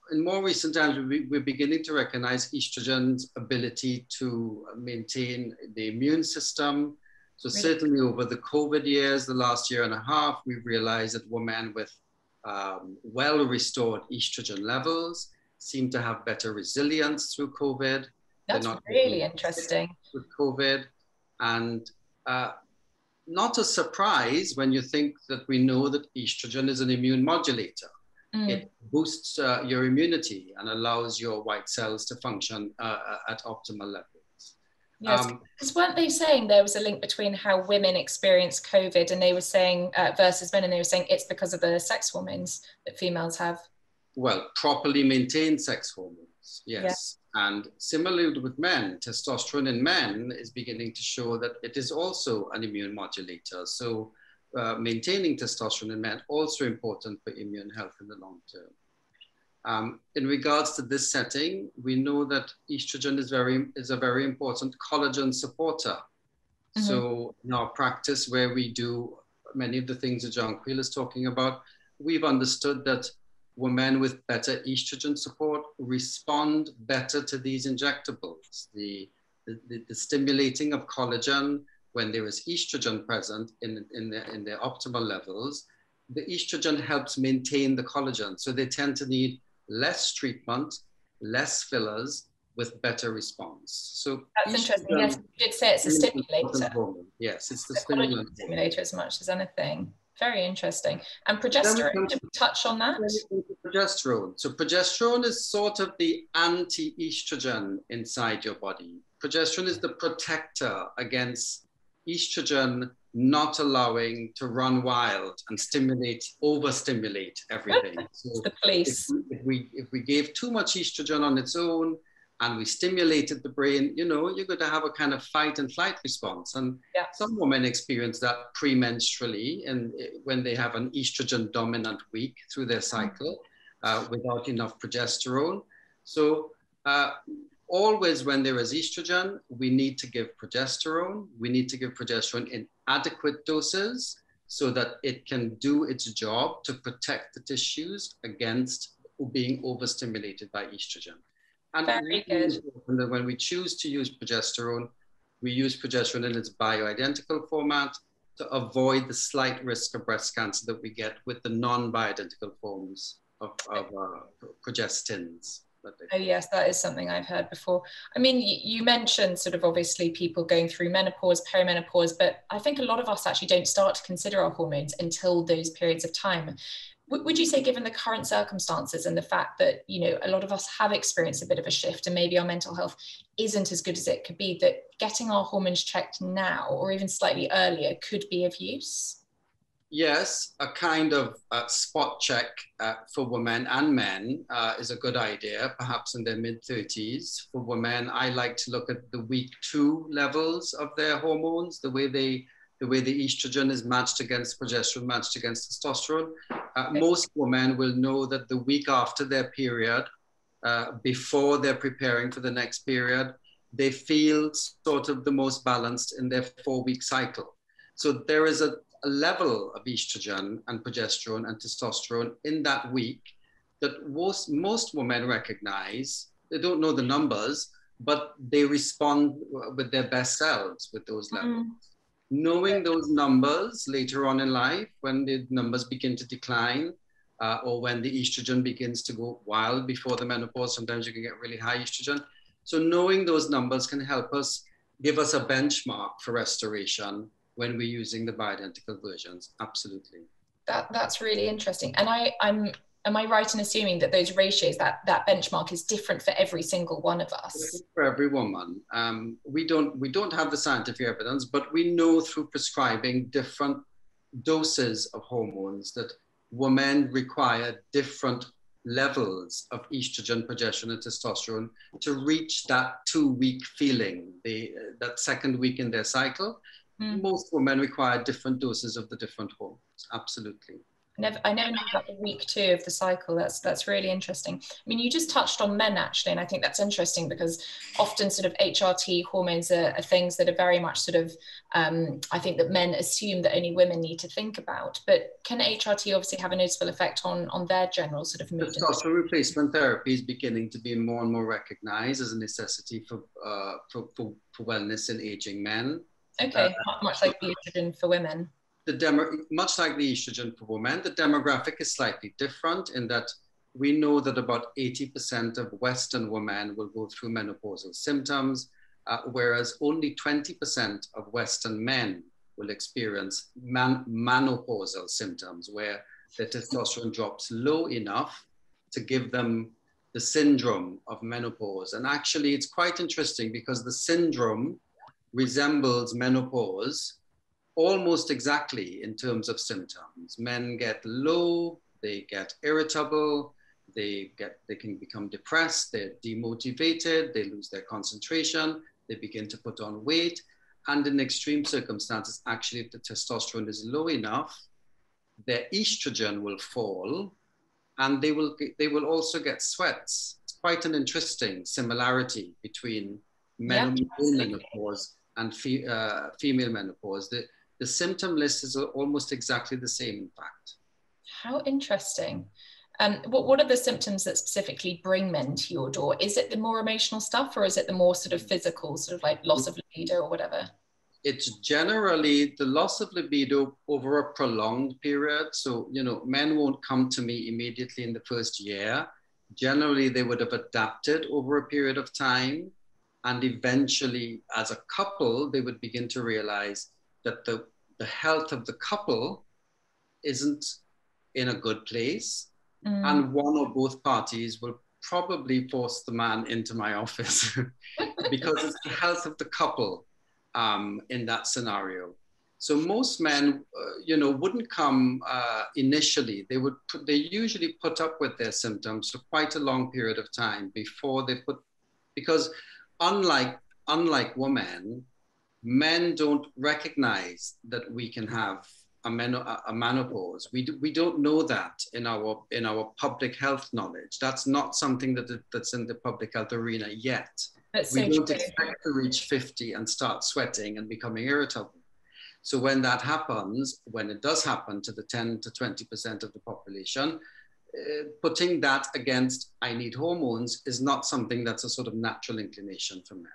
In more recent times, we're beginning to recognize estrogen's ability to maintain the immune system. So really? Certainly over the COVID years, the last year and a half, we've realized that women with well-restored estrogen levels seem to have better resilience through COVID. That's really interesting. With COVID, and not a surprise when you think that we know that estrogen is an immune modulator. It boosts your immunity and allows your white cells to function at optimal levels. Yes, because weren't they saying there was a link between how women experience COVID, and they were saying versus men, and they were saying it's because of the sex hormones that females have? Well, properly maintained sex hormones, yes. Yeah. And similarly with men, testosterone in men is beginning to show that it is also an immune modulator. So maintaining testosterone in men also important for immune health in the long term. In regards to this setting, we know that estrogen is a very important collagen supporter. Mm-hmm. So in our practice where we do many of the things that Jonquille is talking about, we've understood that women with better estrogen support respond better to these injectables. The stimulating of collagen when there is estrogen present in their optimal levels, the estrogen helps maintain the collagen. So they tend to need less treatment, less fillers with better response. So that's interesting. Yes, you did say it's a stimulator. Yes, it's the stimulator as much as anything. Very interesting. And progesterone, did we touch on that? Progesterone. So progesterone is sort of the anti-estrogen inside your body. Progesterone is the protector against estrogen not allowing to run wild and overstimulate everything. So the police. If we gave too much estrogen on its own and we stimulated the brain, you know, you're going to have a kind of fight and flight response. And some women experience that premenstrually and when they have an estrogen dominant week through their cycle without enough progesterone. So always when there is estrogen, we need to give progesterone. We need to give progesterone in adequate doses so that it can do its job to protect the tissues against being overstimulated by estrogen. And very good. When we choose to use progesterone, we use progesterone in its bioidentical format to avoid the slight risk of breast cancer that we get with the non-bioidentical forms of progestins. Oh yes, that is something I've heard before. I mean, you mentioned sort of obviously people going through menopause, perimenopause, but I think a lot of us actually don't start to consider our hormones until those periods of time. Would you say, given the current circumstances and the fact that, you know, a lot of us have experienced a bit of a shift and maybe our mental health isn't as good as it could be, that getting our hormones checked now or even slightly earlier could be of use? Yes, a kind of spot check for women and men is a good idea, perhaps in their mid-30s. For women, I like to look at the week 2 levels of their hormones, the way the estrogen is matched against progesterone, matched against testosterone. Most women will know that the week after their period, before they're preparing for the next period, they feel sort of the most balanced in their 4-week cycle. So there is a level of estrogen and progesterone and testosterone in that week that most women recognize. They don't know the numbers, but they respond with their best selves with those levels. Knowing those numbers later on in life, when the numbers begin to decline, or when the estrogen begins to go wild before the menopause. Sometimes you can get really high estrogen. So knowing those numbers can help us, give us a benchmark for restoration when we're using the bioidentical versions. Absolutely. That's really interesting. And am I right in assuming that those ratios, that benchmark is different for every single one of us? For every woman. We don't have the scientific evidence, but we know through prescribing different doses of hormones that women require different levels of estrogen, progesterone, and testosterone to reach that 2-week feeling, that second week in their cycle. Most women require different doses of the different hormones. Absolutely. I never knew about the week 2 of the cycle. That's really interesting. I mean, you just touched on men actually, and I think that's interesting because often sort of HRT hormones are things that are very much sort of, I think that men assume that only women need to think about. But can HRT obviously have a noticeable effect on their general sort of mood? Testosterone replacement therapy is beginning to be more and more recognized as a necessity for wellness in aging men. Okay, much like the estrogen for women. Much like the estrogen for women, the demographic is slightly different in that we know that about 80% of Western women will go through menopausal symptoms, whereas only 20% of Western men will experience menopausal symptoms, where the testosterone drops low enough to give them the syndrome of menopause. And actually, it's quite interesting because the syndrome resembles menopause almost exactly in terms of symptoms. Men get low, they get irritable, they can become depressed, they're demotivated, they lose their concentration, they begin to put on weight. And in extreme circumstances, actually, if the testosterone is low enough, their estrogen will fall and they will also get sweats. It's quite an interesting similarity between male menopause and female menopause. The symptom list is almost exactly the same, in fact. How interesting. What are the symptoms that specifically bring men to your door? Is it the more emotional stuff, or is it the more sort of physical, sort of like loss of libido or whatever? It's generally the loss of libido over a prolonged period. So, men won't come to me immediately in the first year. Generally, they would have adapted over a period of time. And eventually, as a couple, they would begin to realize that the health of the couple isn't in a good place. And one or both parties will probably force the man into my office because it's the health of the couple in that scenario. So most men, wouldn't come initially. They usually put up with their symptoms for quite a long period of time before they because unlike women, men don't recognize that we can have a menopause. We don't know that in our public health knowledge. That's not something that's in the public health arena yet. We don't expect to reach 50 and start sweating and becoming irritable. So when that happens, when it does happen to the 10 to 20% of the population, putting that against I need hormones is not something that's a sort of natural inclination for men.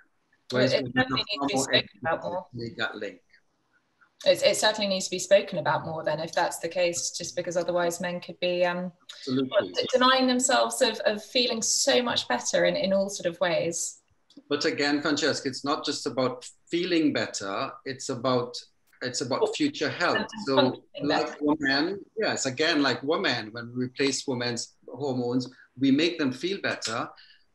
Whereas it definitely needs to be spoken about more. Make that link. It certainly needs to be spoken about more then, if that's the case, just because otherwise men could be denying themselves of feeling so much better in all sort of ways. But again, Francesca, it's not just about feeling better, it's about future health. So like women, yes, again, like women, when we replace women's hormones, we make them feel better,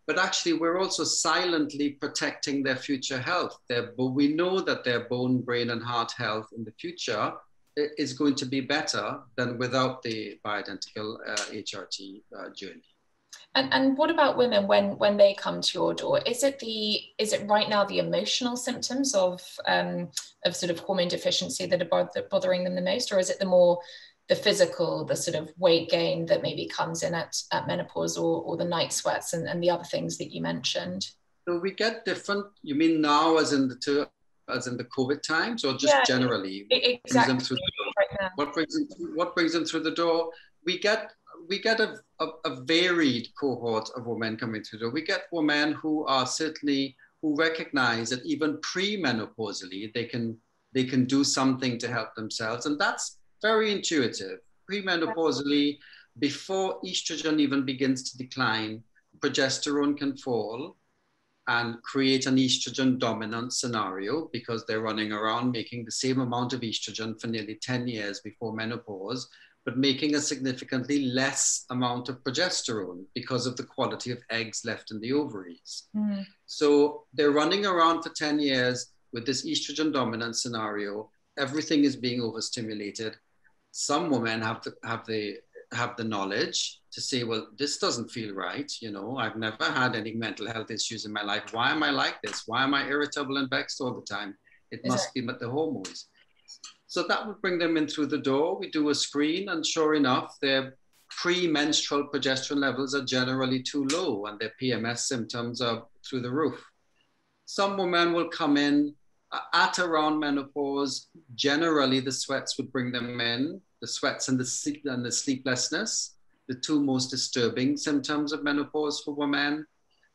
but actually we're also silently protecting their future health. But we know that their bone, brain, and heart health in the future is going to be better than without the bioidentical HRT journey. And what about women when they come to your door? Is it right now the emotional symptoms of sort of hormone deficiency that are bothering them the most, or is it the physical, the sort of weight gain that maybe comes in at menopause, or the night sweats and the other things that you mentioned? So we get different. You mean now, as in the COVID times, or just generally? Exactly. What brings them through the door? We get a varied cohort of women coming through the door. We get women who recognize that even pre-menopausally they can do something to help themselves, and that's very intuitive. Premenopausally, before estrogen even begins to decline, progesterone can fall and create an estrogen dominant scenario because they're running around making the same amount of estrogen for nearly 10 years before menopause, but making a significantly less amount of progesterone because of the quality of eggs left in the ovaries. Mm. So they're running around for 10 years with this estrogen dominant scenario. Everything is being overstimulated. Some women have the knowledge to say, well, this doesn't feel right. You know, I've never had any mental health issues in my life. Why am I like this? Why am I irritable and vexed all the time? It must be the hormones. So that would bring them in through the door. We do a screen, and sure enough, their pre-menstrual progesterone levels are generally too low and their PMS symptoms are through the roof. Some women will come in at around menopause. Generally, the sweats would bring them in. The sweats and the sleeplessness, the two most disturbing symptoms of menopause for women.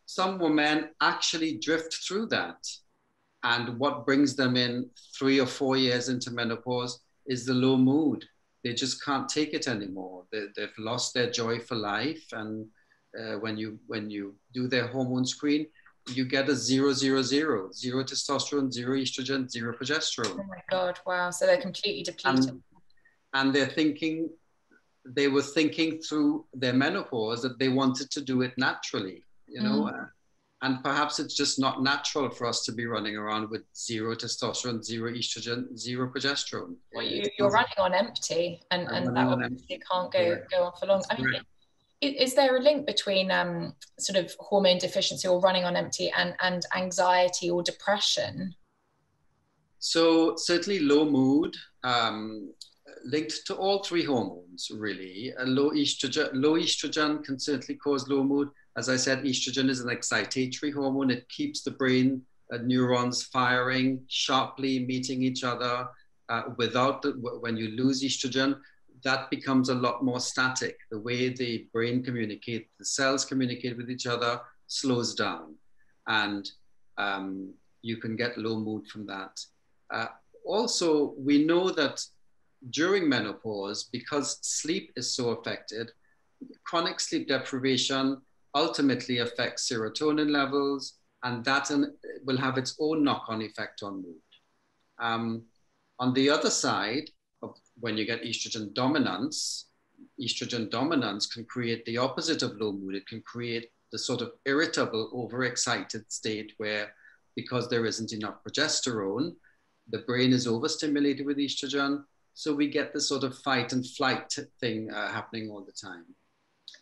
Some women actually drift through that. And what brings them in 3 or 4 years into menopause is the low mood. They just can't take it anymore. They've lost their joy for life. And when you do their hormone screen, you get a 0, 0, 0, 0 testosterone, 0 estrogen, 0 progesterone. Oh my God, wow. So they're completely depleted. And they were thinking through their menopause that they wanted to do it naturally, you know, and perhaps it's just not natural for us to be running around with 0 testosterone, 0 estrogen, 0 progesterone. Well, you're running on empty, and that obviously can't go on for long. I mean, is there a link between sort of hormone deficiency or running on empty and anxiety or depression? So certainly low mood, linked to all 3 hormones, really. Low estrogen can certainly cause low mood. As I said, estrogen is an excitatory hormone. It keeps the brain neurons firing sharply, meeting each other. When you lose estrogen, that becomes a lot more static. The way the brain communicates, the cells communicate with each other, slows down. And you can get low mood from that. Also, we know that during menopause, because sleep is so affected, chronic sleep deprivation ultimately affects serotonin levels, and that will have its own knock-on effect on mood. On the other side, when you get estrogen dominance can create the opposite of low mood. It can create the sort of irritable, overexcited state where, because there isn't enough progesterone, the brain is overstimulated with estrogen. So we get this sort of fight and flight thing happening all the time.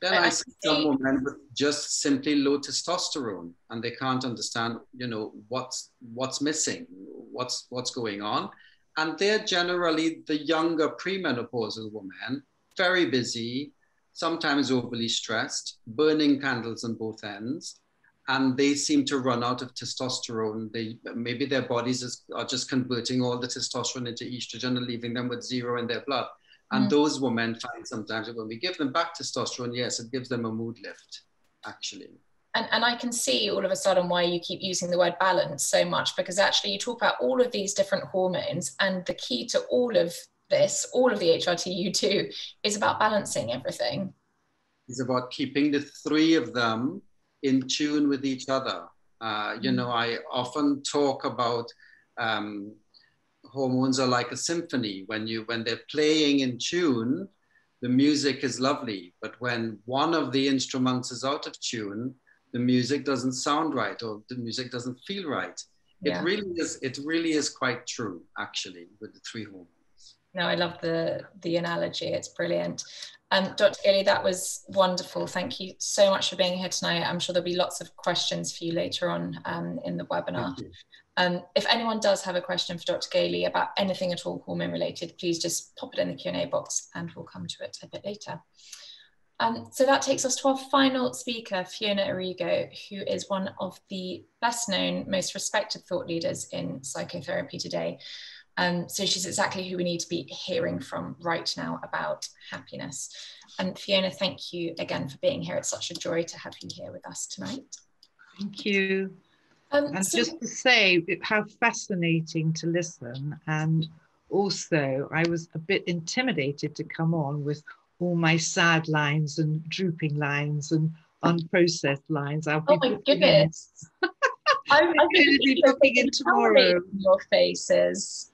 Then I see some women with just simply low testosterone, and they can't understand, you know, what's missing, what's going on. And they're generally the younger premenopausal women, very busy, sometimes overly stressed, burning candles on both ends. And they seem to run out of testosterone. Maybe their bodies are just converting all the testosterone into estrogen and leaving them with 0 in their blood. And those women find sometimes that when we give them back testosterone, yes, it gives them a mood lift, actually. And I can see all of a sudden why you keep using the word balance so much, because actually you talk about all of these different hormones, and the key to all of this, all of the HRT you do, is about balancing everything. It's about keeping the 3 of them in tune with each other. You know, I often talk about hormones are like a symphony. When they're playing in tune, the music is lovely. But when one of the instruments is out of tune, the music doesn't sound right, or the music doesn't feel right. Yeah. It really is quite true, actually, with the 3 hormones. No, I love the analogy. It's brilliant. Dr. Galy, that was wonderful. Thank you so much for being here tonight. I'm sure there'll be lots of questions for you later on in the webinar. If anyone does have a question for Dr. Galy about anything at all hormone related, please just pop it in the Q&A box and we'll come to it a bit later. So that takes us to our final speaker, Fiona Arrigo, who is one of the best known, most respected thought leaders in psychotherapy today. So she's exactly who we need to be hearing from right now about happiness. And Fiona, thank you again for being here. It's such a joy to have you here with us tonight. Thank you. And just to say how fascinating to listen. And also I was a bit intimidated to come on with all my sad lines and drooping lines and unprocessed lines. I'll be Oh my goodness. I'm going to be booking in tomorrow. Your face is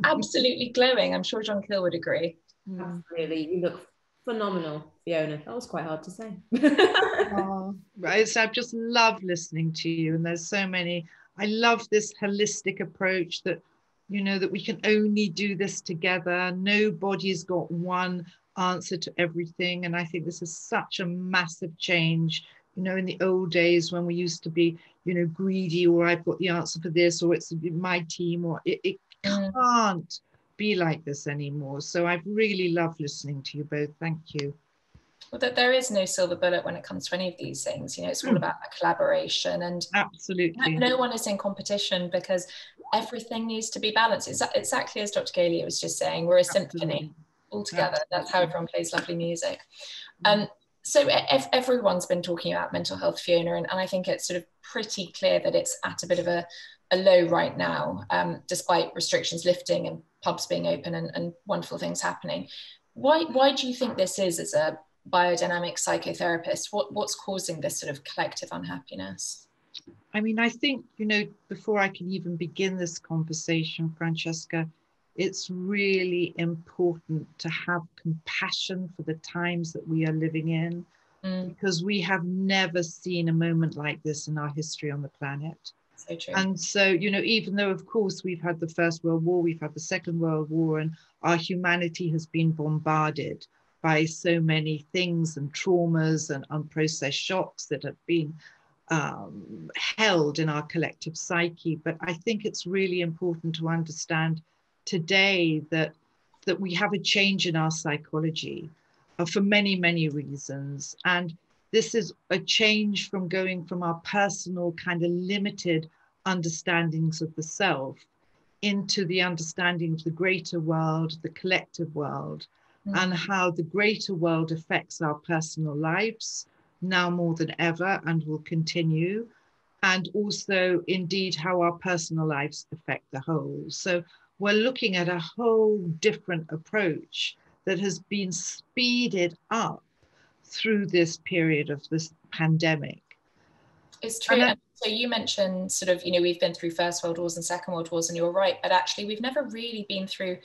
absolutely glowing. I'm sure Jonquille would agree. Absolutely. You look phenomenal, Fiona. That was quite hard to say. Oh, right. So I just love listening to you. And there's so many. I love this holistic approach that, you know, that we can only do this together. Nobody's got one answer to everything. And I think this is such a massive change. You know, in the old days when we used to be, you know, greedy, or I've got the answer for this, or it's my team, or it can't be like this anymore. So I've really loved listening to you both. Thank you. Well, that there is no silver bullet when it comes to any of these things. You know, it's all about a collaboration, and absolutely no one is in competition, because everything needs to be balanced. It's exactly as Dr. Galy was just saying, we're a symphony all together. That's how everyone plays lovely music. So everyone's been talking about mental health, Fiona, and I think it's sort of pretty clear that it's at a bit of a low right now, despite restrictions lifting and pubs being open and wonderful things happening. Why do you think this is, as a biodynamic psychotherapist? What's causing this sort of collective unhappiness? I mean, I think, you know, before I can even begin this conversation, Francesca, it's really important to have compassion for the times that we are living in, because we have never seen a moment like this in our history on the planet. So true. And so, you know, even though, of course, we've had the First World War, we've had the Second World War, and our humanity has been bombarded by so many things and traumas and unprocessed shocks that have been held in our collective psyche. But I think it's really important to understand today that we have a change in our psychology for many, many reasons. And this is a change from going from our personal kind of limited understandings of the self into the understanding of the greater world, the collective world, and how the greater world affects our personal lives now more than ever and will continue. And also indeed how our personal lives affect the whole. So we're looking at a whole different approach that has been speeded up through this period of this pandemic. It's true. And so you mentioned sort of, you know, we've been through First World Wars and Second World Wars, and you're right, but actually we've never really been through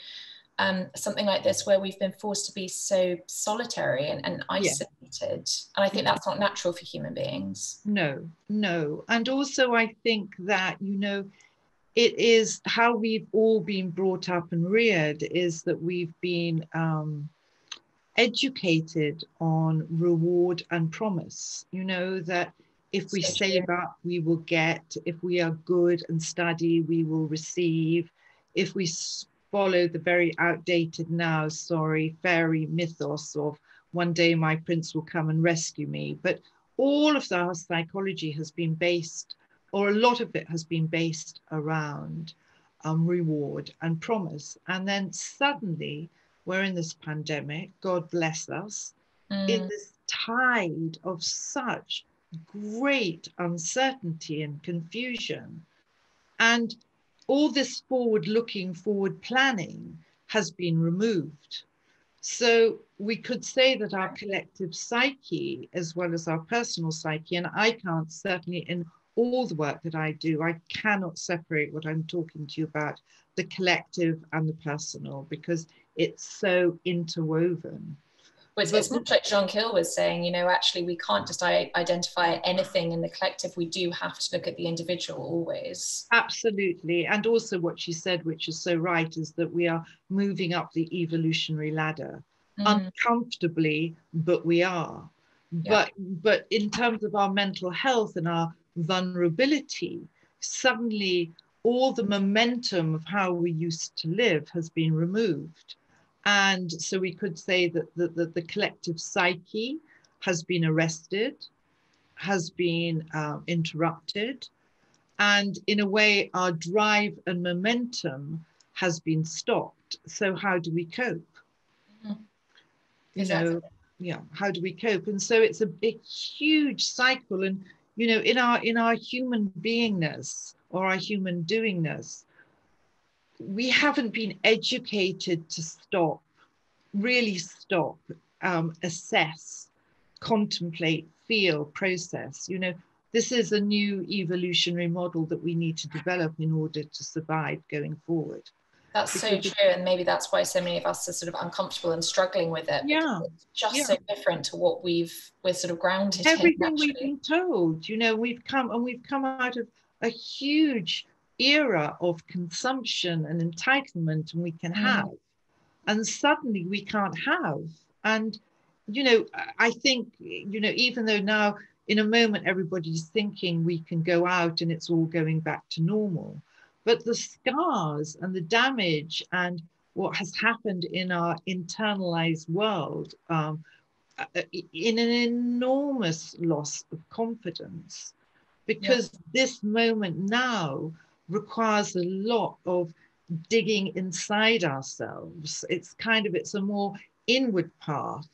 something like this where we've been forced to be so solitary and isolated. And I think that's not natural for human beings. No. And also I think that, you know, it is how we've all been brought up and reared, is that we've been educated on reward and promise. You know, that if we save up, we will get. If we are good and study, we will receive. If we follow the very outdated now, fairy mythos of one day my prince will come and rescue me. But all of our psychology has been based, or a lot of it has been based around reward and promise. And then suddenly we're in this pandemic, God bless us, in this tide of such great uncertainty and confusion. And all this forward-looking, forward planning has been removed. So we could say that our collective psyche, as well as our personal psyche, and I can't, certainly in all the work that I do, I cannot separate what I'm talking to you about, the collective and the personal, because it's so interwoven. Well, it's much like Jonquille was saying, you know, actually we can't just identify anything in the collective. We do have to look at the individual always. Absolutely. And also what she said, which is so right, is that we are moving up the evolutionary ladder uncomfortably, but we are. But in terms of our mental health and our vulnerability, suddenly all the momentum of how we used to live has been removed. And so we could say that the collective psyche has been arrested, has been interrupted, and in a way our drive and momentum has been stopped. So how do we cope? You know, how do we cope? And so it's a huge cycle. And, you know, in our human beingness or our human doingness, we haven't been educated to stop, really stop, assess, contemplate, feel, process. You know, this is a new evolutionary model that we need to develop in order to survive going forward. That's so true, and maybe that's why so many of us are sort of uncomfortable and struggling with it. Yeah, it's just so different to what we're sort of grounded in. Everything we've been told, you know, we've come out of a huge era of consumption and entitlement, and we can have, and suddenly we can't have. And, you know, I think, you know, even though now in a moment everybody's thinking we can go out and it's all going back to normal, but the scars and the damage and what has happened in our internalized world, in an enormous loss of confidence, because this moment now requires a lot of digging inside ourselves. It's a more inward path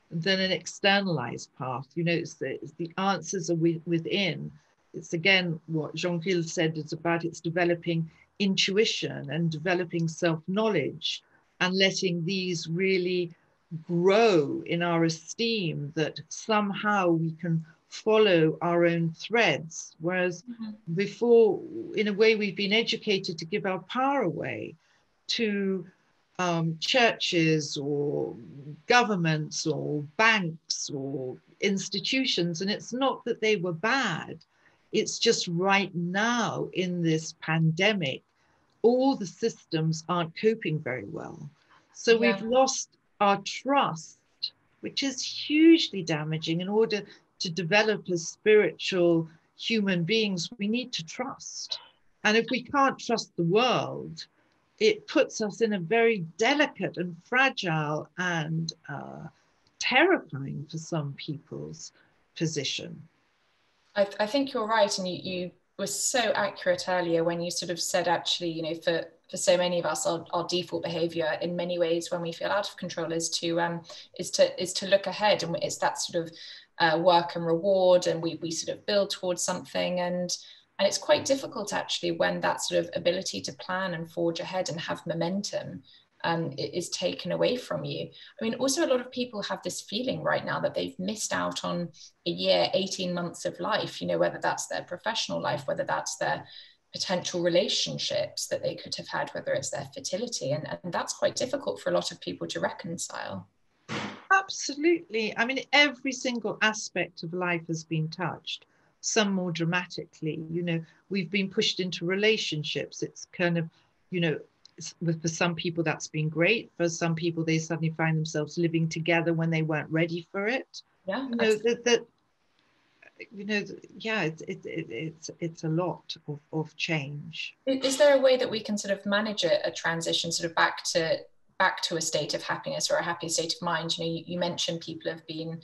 than an externalized path. You know, it's the answers are within. It's again what Jonquille said, it's developing intuition and developing self-knowledge and letting these really grow in our esteem, that somehow we can follow our own threads. Whereas before, in a way, we've been educated to give our power away to churches or governments or banks or institutions. And it's not that they were bad. It's just right now in this pandemic, all the systems aren't coping very well. So we've lost our trust, which is hugely damaging. In order to develop as spiritual human beings, we need to trust. And if we can't trust the world, it puts us in a very delicate and fragile and terrifying for some people's position. I think you're right, and you were so accurate earlier when you sort of said, actually, you know, for so many of us, our default behavior in many ways when we feel out of control is to look ahead, and it's that sort of work and reward, and we sort of build towards something, and it's quite difficult actually when that sort of ability to plan and forge ahead and have momentum is taken away from you. I mean, also a lot of people have this feeling right now that they've missed out on a year, 18 months of life, you know, whether that's their professional life, whether that's their potential relationships that they could have had, whether it's their fertility. And that's quite difficult for a lot of people to reconcile. Absolutely. I mean, every single aspect of life has been touched, some more dramatically. You know, we've been pushed into relationships. It's kind of, you know, for some people that's been great. For some people, they suddenly find themselves living together when they weren't ready for it. Yeah. You know, you know, yeah, it's a lot of change. Is there a way that we can sort of manage a transition sort of back to a state of happiness or a happy state of mind? You know, you mentioned people have been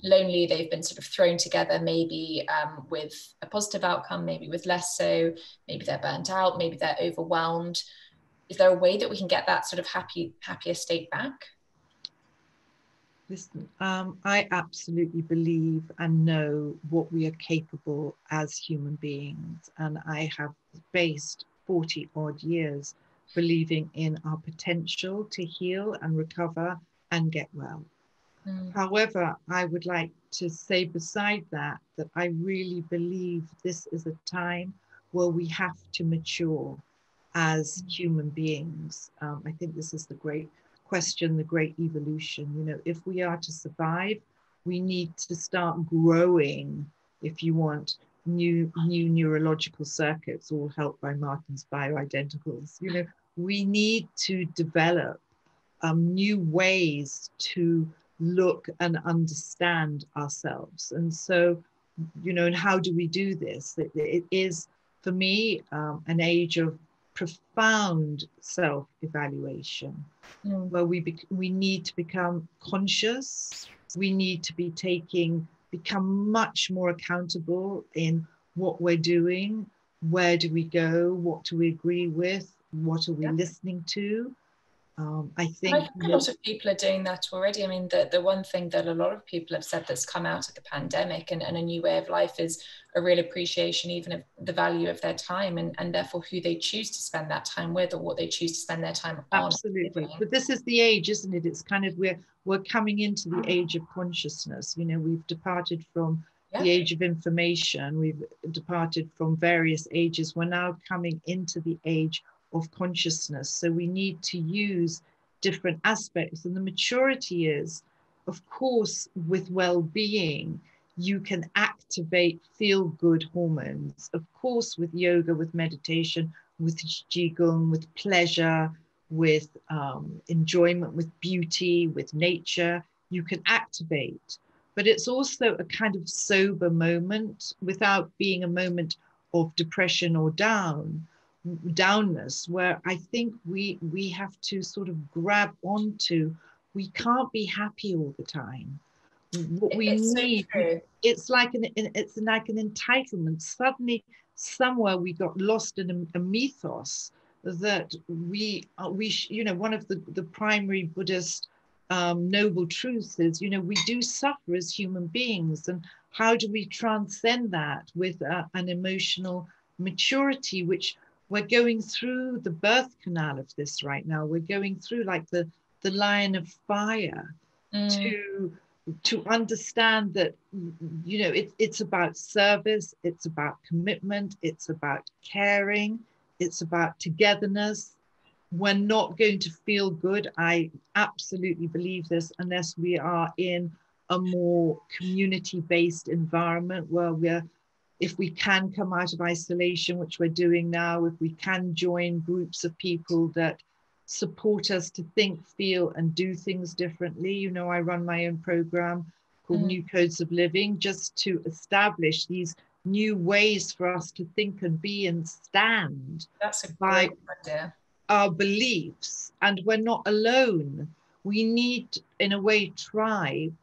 lonely, they've been sort of thrown together, maybe with a positive outcome, maybe with less so, maybe they're burnt out, maybe they're overwhelmed. Is there a way that we can get that sort of happier state back? Listen, I absolutely believe and know what we are capable as human beings. And I have based 40 odd years believing in our potential to heal and recover and get well. However, I would like to say beside that I really believe this is a time where we have to mature as human beings. I think this is the great question, the great evolution. You know, if we are to survive, we need to start growing, if you want, new neurological circuits, all helped by Martin's bioidenticals. You know, we need to develop new ways to look and understand ourselves. And so, you know, and how do we do this? It is, for me, an age of profound self-evaluation, where we need to become conscious. We need to become much more accountable in what we're doing. Where do we go? What do we agree with? What are we listening to? I think a lot of people are doing that already. I mean, the one thing that a lot of people have said that's come out of the pandemic and a new way of life is a real appreciation even of the value of their time and therefore who they choose to spend that time with or what they choose to spend their time on. Absolutely. But this is the age, isn't it? It's kind of we're coming into the age of consciousness. You know, we've departed from the age of information. We've departed from various ages. We're now coming into the age of consciousness. So we need to use different aspects. And the maturity is, of course, with well-being, you can activate feel-good hormones. Of course, with yoga, with meditation, with qigong, with pleasure, with enjoyment, with beauty, with nature, you can activate. But it's also a kind of sober moment without being a moment of depression or downness, where I think we have to sort of grab onto, we can't be happy all the time. What we need, it's like an entitlement. Suddenly, somewhere we got lost in a mythos that we you know, one of the primary Buddhist noble truths is, you know, we do suffer as human beings, and how do we transcend that with an emotional maturity, which we're going through the birth canal of this right now. We're going through like the line of fire to understand that, you know, it's about service, it's about commitment, it's about caring, it's about togetherness. We're not going to feel good, I absolutely believe this, unless we are in a more community-based environment where if we can come out of isolation, which we're doing now, if we can join groups of people that support us to think, feel, and do things differently. You know, I run my own program called New Codes of Living, just to establish these new ways for us to think and be and stand. That's a great idea. Our beliefs. And we're not alone. We need, in a way, tribe,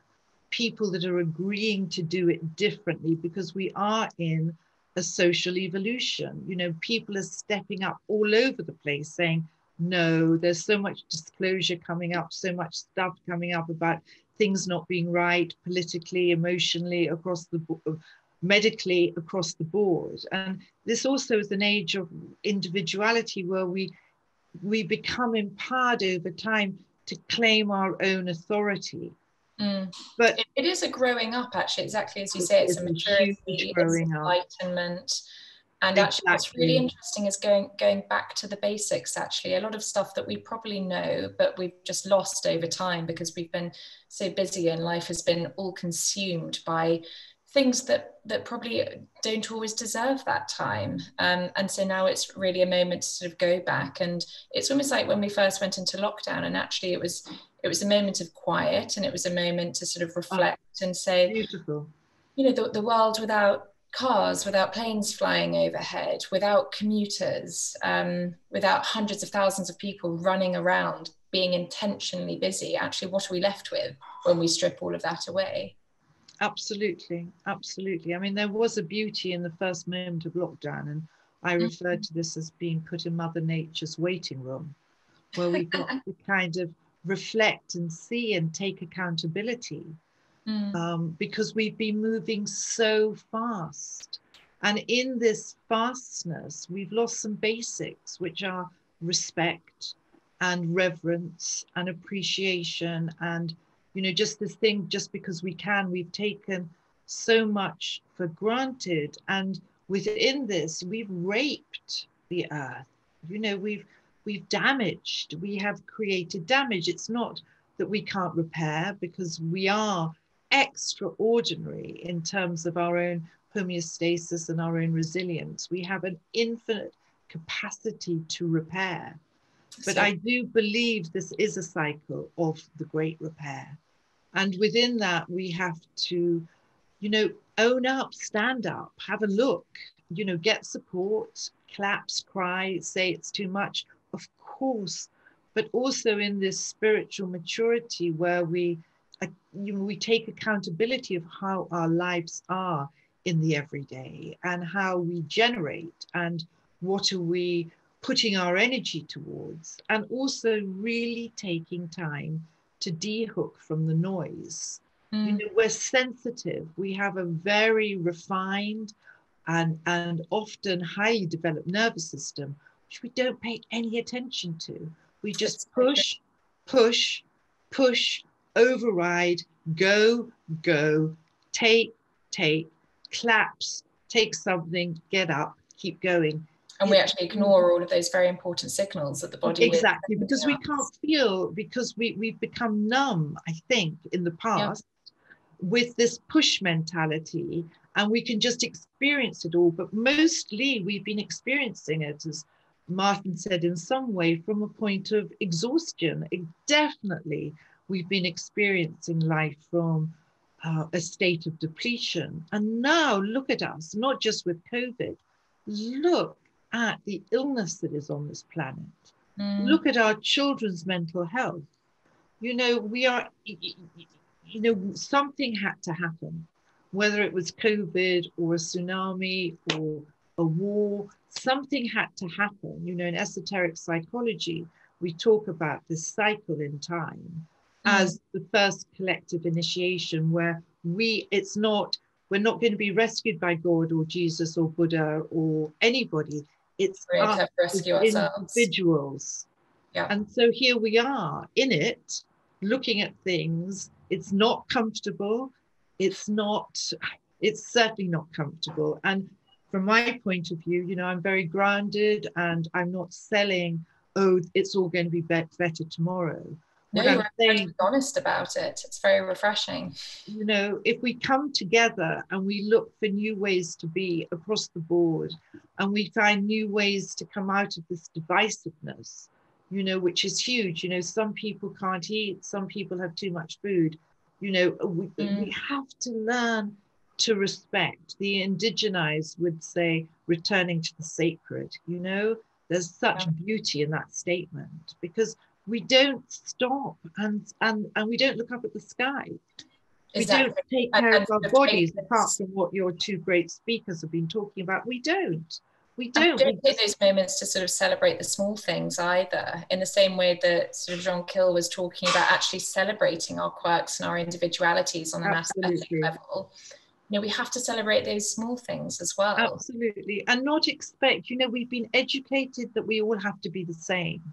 people that are agreeing to do it differently, because we are in a social evolution. You know, people are stepping up all over the place saying, no, there's so much disclosure coming up, so much stuff coming up about things not being right politically, emotionally, across the board, medically, across the board. And this also is an age of individuality where we become empowered over time to claim our own authority. But it is a growing up, actually, exactly as you say. It's a maturity, it's enlightenment. And actually what's really interesting is going back to the basics, actually. A lot of stuff that we probably know, but we've just lost over time because we've been so busy and life has been all consumed by things that probably don't always deserve that time. And so now it's really a moment to sort of go back. And it's almost like when we first went into lockdown, and actually it was a moment of quiet, and it was a moment to sort of reflect and say, beautiful. You know, the world without cars, without planes flying overhead, without commuters, without hundreds of thousands of people running around being intentionally busy, actually what are we left with when we strip all of that away? Absolutely, absolutely. I mean, there was a beauty in the first moment of lockdown, and I referred to this as being put in Mother Nature's waiting room, where we got to kind of reflect and see and take accountability. Because we've been moving so fast. And in this fastness, we've lost some basics, which are respect and reverence and appreciation. And, you know, just this thing, just because we can, we've taken so much for granted. And within this, we've raped the earth. You know, we've damaged, we have created damage. It's not that we can't repair, because we are extraordinary in terms of our own homeostasis and our own resilience. We have an infinite capacity to repair. But I do believe this is a cycle of the great repair. And within that, we have to, you know, own up, stand up, have a look, you know, get support, collapse, cry, say it's too much, of course, but also in this spiritual maturity where we take accountability of how our lives are in the everyday and how we generate and what are we putting our energy towards, and also really taking time to de-hook from the noise. You know, we're sensitive. We have a very refined and often highly developed nervous system, which we don't pay any attention to. We just push, push, push, override, go, take, claps, take something, get up, keep going. And we actually ignore all of those very important signals that the body exactly, because we can't feel, because we've become numb, I think, in the past with this push mentality, and we can just experience it all. But mostly we've been experiencing it, as Martin said, in some way from a point of exhaustion. Definitely, we've been experiencing life from a state of depletion. And now look at us, not just with COVID, look at the illness that is on this planet. Look at our children's mental health. You know, we are, you know, something had to happen, whether it was COVID or a tsunami or a war, something had to happen. You know, in esoteric psychology, we talk about this cycle in time as the first collective initiation, where we're not going to be rescued by God or Jesus or Buddha or anybody. It's us as individuals. Yeah. And so here we are in it, looking at things. It's not comfortable. It's certainly not comfortable. And from my point of view, you know, I'm very grounded, and I'm not selling, oh, it's all going to be better tomorrow. No, you're very honest about it. It's very refreshing. You know, if we come together and we look for new ways to be across the board, and we find new ways to come out of this divisiveness, you know, which is huge. You know, some people can't eat, some people have too much food. You know, we have to learn to respect. The indigenized would say, returning to the sacred. You know, there's such beauty in that statement, because we don't stop and we don't look up at the sky. We don't take care of our bodies, apart from what your two great speakers have been talking about. We don't take those moments to sort of celebrate the small things either, in the same way that sort of Jonquille was talking about actually celebrating our quirks and our individualities on an aesthetic level. You know, we have to celebrate those small things as well. Absolutely. And not expect, you know, we've been educated that we all have to be the same.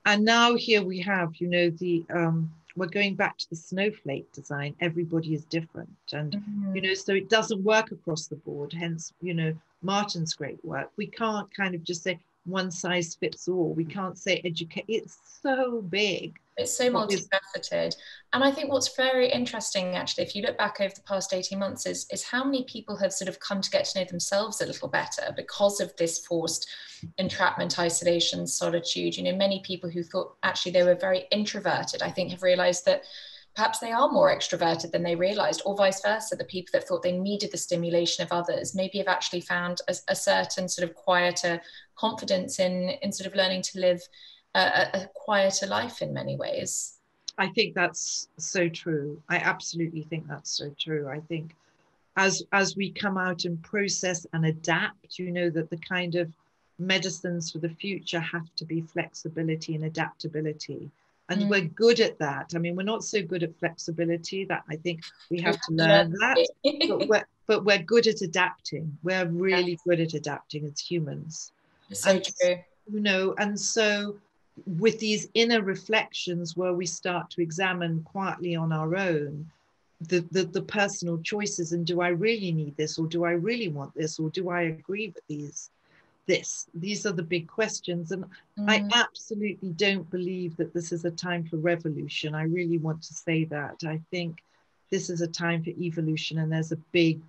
And now here we have, you know, we're going back to the snowflake design. Everybody is different. And, you know, so it doesn't work across the board. Hence, you know, Martin's great work. We can't kind of just say one size fits all. We can't say educate. It's so big. It's so multifaceted. And I think what's very interesting, actually, if you look back over the past 18 months, is how many people have sort of come to get to know themselves a little better because of this forced entrapment, isolation, solitude. You know, many people who thought actually they were very introverted, I think, have realized that perhaps they are more extroverted than they realized, or vice versa. The people that thought they needed the stimulation of others maybe have actually found a certain sort of quieter confidence in sort of learning to live a quieter life in many ways. I think that's so true. I absolutely think that's so true. I think as we come out and process and adapt, you know, that the kind of medicines for the future have to be flexibility and adaptability. And we're good at that. I mean, we're not so good at flexibility. That I think we have to learn that. but we're good at adapting. We're really good at adapting as humans. It's so true. You know, and so with these inner reflections where we start to examine quietly on our own the personal choices, and do I really need this, or do I really want this, or do I agree with these are the big questions. And I absolutely don't believe that this is a time for revolution. I really want to say that. I think this is a time for evolution, and there's a big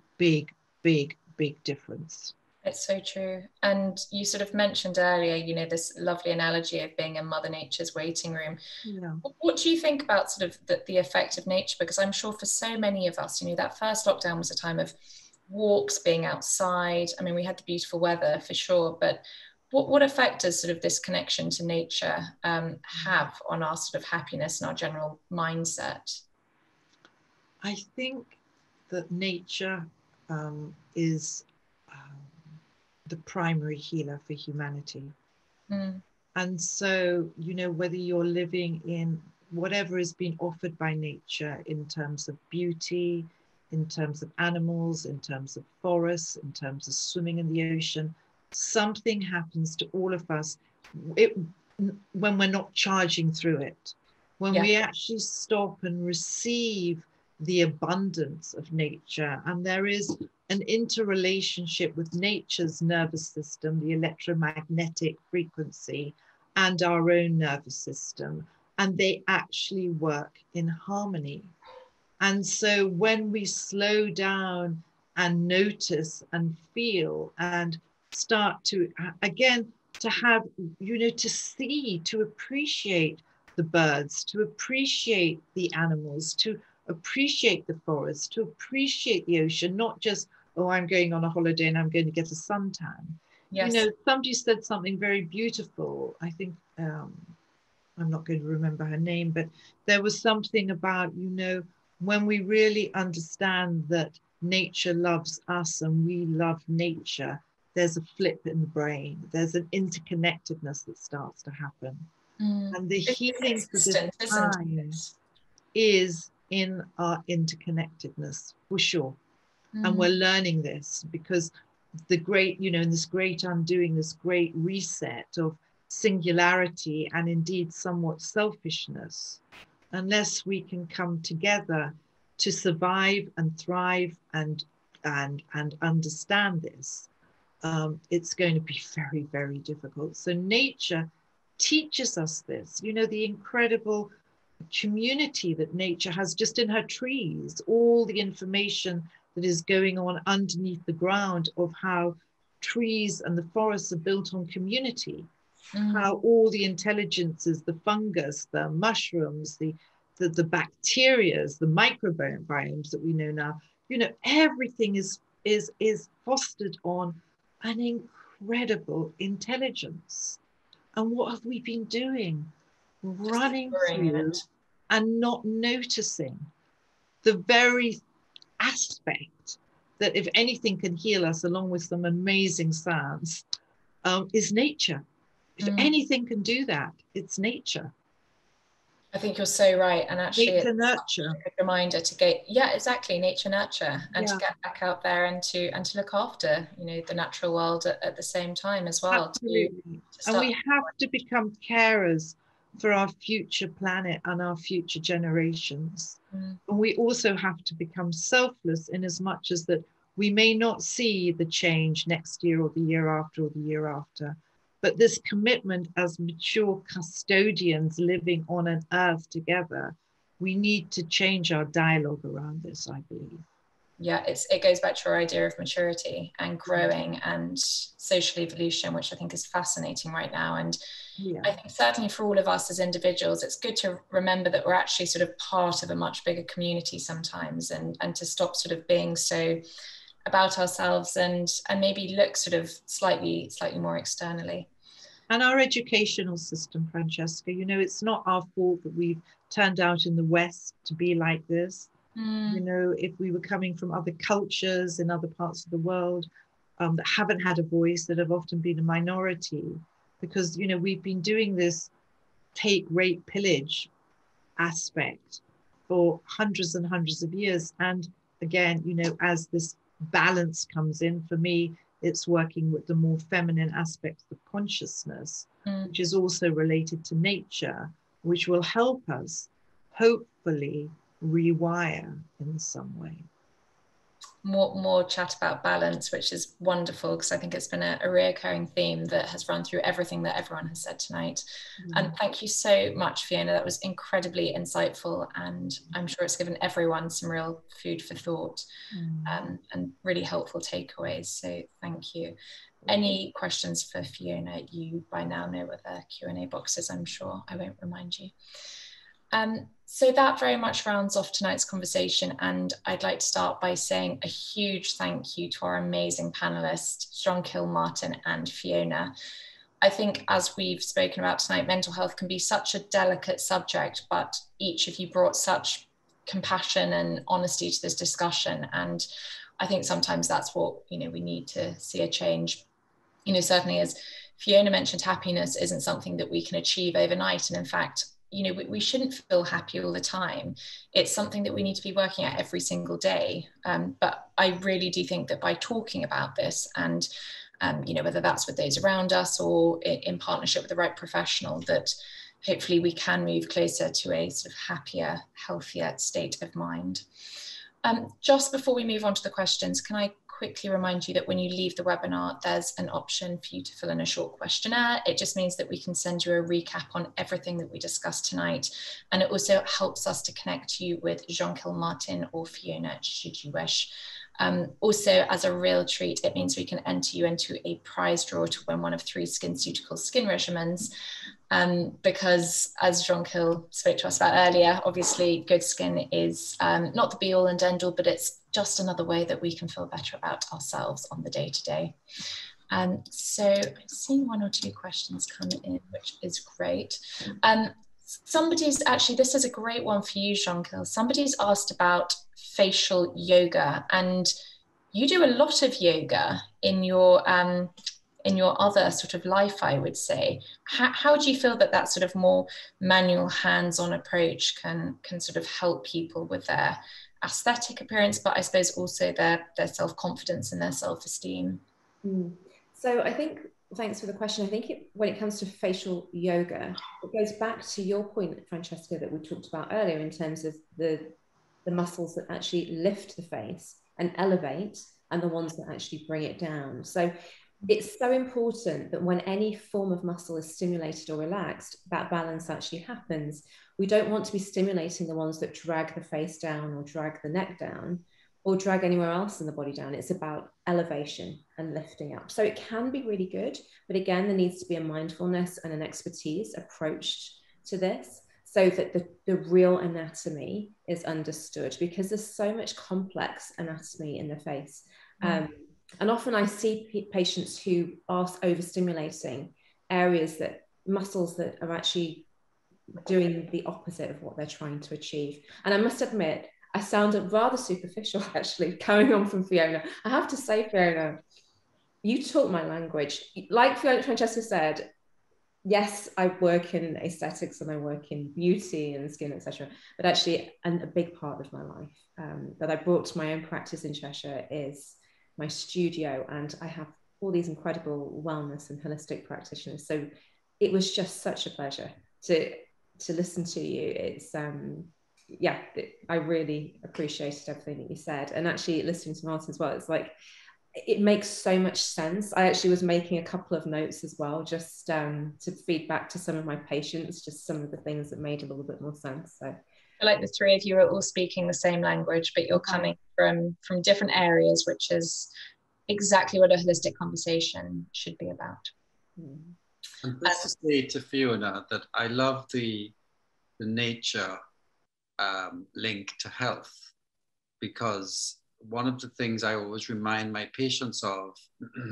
difference. It's so true. And you sort of mentioned earlier, you know, this lovely analogy of being in Mother Nature's waiting room. Yeah. What do you think about sort of the effect of nature? Because I'm sure for so many of us, you know, that first lockdown was a time of walks, being outside. I mean, we had the beautiful weather for sure, but what effect does sort of this connection to nature have on our sort of happiness and our general mindset? I think that nature is the primary healer for humanity. And so, you know, whether you're living in whatever is being offered by nature in terms of beauty, in terms of animals, in terms of forests, in terms of swimming in the ocean, something happens to all of us when we're not charging through it. When we actually stop and receive the abundance of nature, and there is an interrelationship with nature's nervous system, the electromagnetic frequency, and our own nervous system, and they actually work in harmony. And so when we slow down and notice and feel and start to, again, to have, you know, to see, to appreciate the birds, to appreciate the animals, to appreciate the forest, to appreciate the ocean, not just, oh, I'm going on a holiday and I'm going to get a suntan. Yes. You know, somebody said something very beautiful. I think, I'm not going to remember her name, but there was something about, you know, when we really understand that nature loves us and we love nature, there's a flip in the brain. There's an interconnectedness that starts to happen. And the healing for this time is in our interconnectedness, for sure. And we're learning this because the great, you know, in this great undoing, this great reset of singularity and indeed somewhat selfishness, unless we can come together to survive and thrive and understand this, it's going to be very, very difficult. So nature teaches us this, you know, the incredible community that nature has just in her trees, all the information that is going on underneath the ground of how trees and the forests are built on community, how all the intelligences, the fungus, the mushrooms, the bacterias, the microbiomes that we know now, you know, everything is fostered on an incredible intelligence. And what have we been doing? Running through and not noticing the very aspect that, if anything can heal us along with some amazing sounds, is nature. If anything can do that, it's nature. I think you're so right. And actually nature nurture. A good reminder to get, exactly, nature nurture, and to get back out there and to look after, you know, the natural world at the same time as well. Absolutely. And we have to become carers for our future planet and our future generations. And we also have to become selfless in as much as that we may not see the change next year or the year after or the year after, but this commitment as mature custodians living on an earth together, we need to change our dialogue around this, I believe. Yeah, it goes back to our idea of maturity and growing and social evolution, which I think is fascinating right now. And I think certainly for all of us as individuals, it's good to remember that we're actually sort of part of a much bigger community sometimes, and to stop sort of being so about ourselves and maybe look sort of slightly more externally. And our educational system, Francesca, you know, it's not our fault that we've turned out in the West to be like this. You know, if we were coming from other cultures in other parts of the world that haven't had a voice, that have often been a minority, because, you know, we've been doing this take, rape, pillage aspect for hundreds and hundreds of years. And again, you know, as this balance comes in, for me, it's working with the more feminine aspects of consciousness, which is also related to nature, which will help us hopefully rewire in some way. More chat about balance, which is wonderful, because I think it's been a reoccurring theme that has run through everything that everyone has said tonight. And thank you so much, Fiona. That was incredibly insightful, and I'm sure it's given everyone some real food for thought and really helpful takeaways. So thank you. Any questions for Fiona? You by now know what the Q&A box is, I'm sure. I won't remind you. So that very much rounds off tonight's conversation, and I'd like to start by saying a huge thank you to our amazing panelists, Jonquille, Martin and Fiona. I think, as we've spoken about tonight, mental health can be such a delicate subject, but each of you brought such compassion and honesty to this discussion, and I think sometimes that's what, you know, we need to see a change. You know, certainly as Fiona mentioned happiness isn't something that we can achieve overnight. And in fact, you know, we shouldn't feel happy all the time. It's something that we need to be working at every single day. But I really do think that by talking about this and, you know, whether that's with those around us or in partnership with the right professional, that hopefully we can move closer to a sort of happier, healthier state of mind. Just before we move on to the questions, can I quickly remind you that when you leave the webinar, there's an option for you to fill in a short questionnaire. It just means that we can send you a recap on everything that we discussed tonight. And it also helps us to connect you with Jonquille, Martin, or Fiona, should you wish. Also, as a real treat, it means we can enter you into a prize draw to win one of 3 SkinCeutical skin regimens. Because as Jonquille spoke to us about earlier, obviously good skin is not the be all and end all, but it's just another way that we can feel better about ourselves on the day-to-day. So I've seen 1 or 2 questions come in, which is great. Somebody's actually, this is a great one for you, Jonquille. Somebody's asked about facial yoga, and you do a lot of yoga in your other sort of life, I would say. How do you feel that that sort of more manual, hands-on approach can sort of help people with their aesthetic appearance, but I suppose also their self-confidence and their self-esteem? So I think, thanks for the question. I think when it comes to facial yoga, it goes back to your point, Francesca, that we talked about earlier in terms of the muscles that actually lift the face and elevate, and the ones that actually bring it down. So it's so important that when any form of muscle is stimulated or relaxed, that balance actually happens. We don't want to be stimulating the ones that drag the face down or drag the neck down or drag anywhere else in the body down. It's about elevation and lifting up. So it can be really good, but again, there needs to be a mindfulness and an expertise approach to this, so that the real anatomy is understood, because there's so much complex anatomy in the face. And often I see patients who are overstimulating areas, muscles that are actually doing the opposite of what they're trying to achieve. And I must admit, I sounded rather superficial, actually, carrying on from Fiona. I have to say, Fiona, you taught my language. Like Francesca said, yes, I work in aesthetics and I work in beauty and skin, etc. But actually, and a big part of my life that I brought to my own practice in Cheshire is my studio, and I have all these incredible wellness and holistic practitioners. So it was just such a pleasure to listen to you. It's yeah, I really appreciated everything that you said, and actually listening to Martin as well. It's like, it makes so much sense. I actually was making a couple of notes as well, just to feed back to some of my patients, just some of the things that made a little bit more sense. So I like the 3 of you are all speaking the same language, but you're coming from different areas, which is exactly what a holistic conversation should be about. And just to say to Fiona that I love the nature link to health, because one of the things I always remind my patients of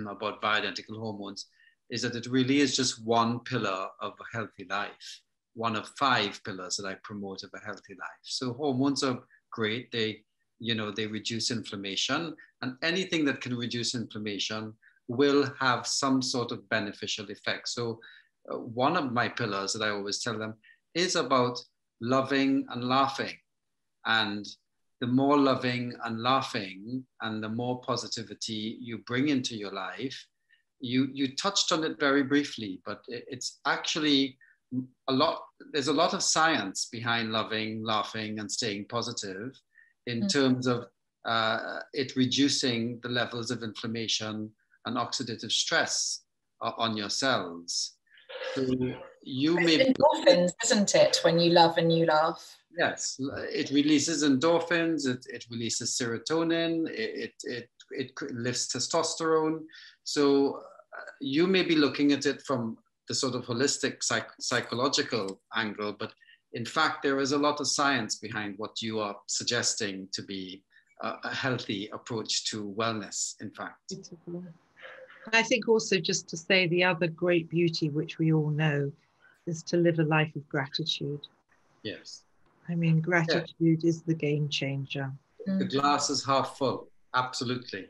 about bioidentical hormones is that it really is just one pillar of a healthy life, one of 5 pillars that I promote of a healthy life. So hormones are great. They reduce inflammation, and anything that can reduce inflammation will have some sort of beneficial effect. So one of my pillars that I always tell them is about loving and laughing. And the more loving and laughing and the more positivity you bring into your life, you touched on it very briefly, but it's actually there's a lot of science behind loving, laughing, and staying positive in terms of it reducing the levels of inflammation and oxidative stress on your cells. So you may be endorphins, isn't it, when you love and you laugh? Yes, it releases endorphins, it releases serotonin, it lifts testosterone. So you may be looking at it from the sort of holistic psychological angle, but in fact, there is a lot of science behind what you are suggesting to be a healthy approach to wellness, in fact. I think also, just to say, the other great beauty, which we all know, is to live a life of gratitude. Yes. I mean, gratitude is the game changer. The glass is half full, absolutely.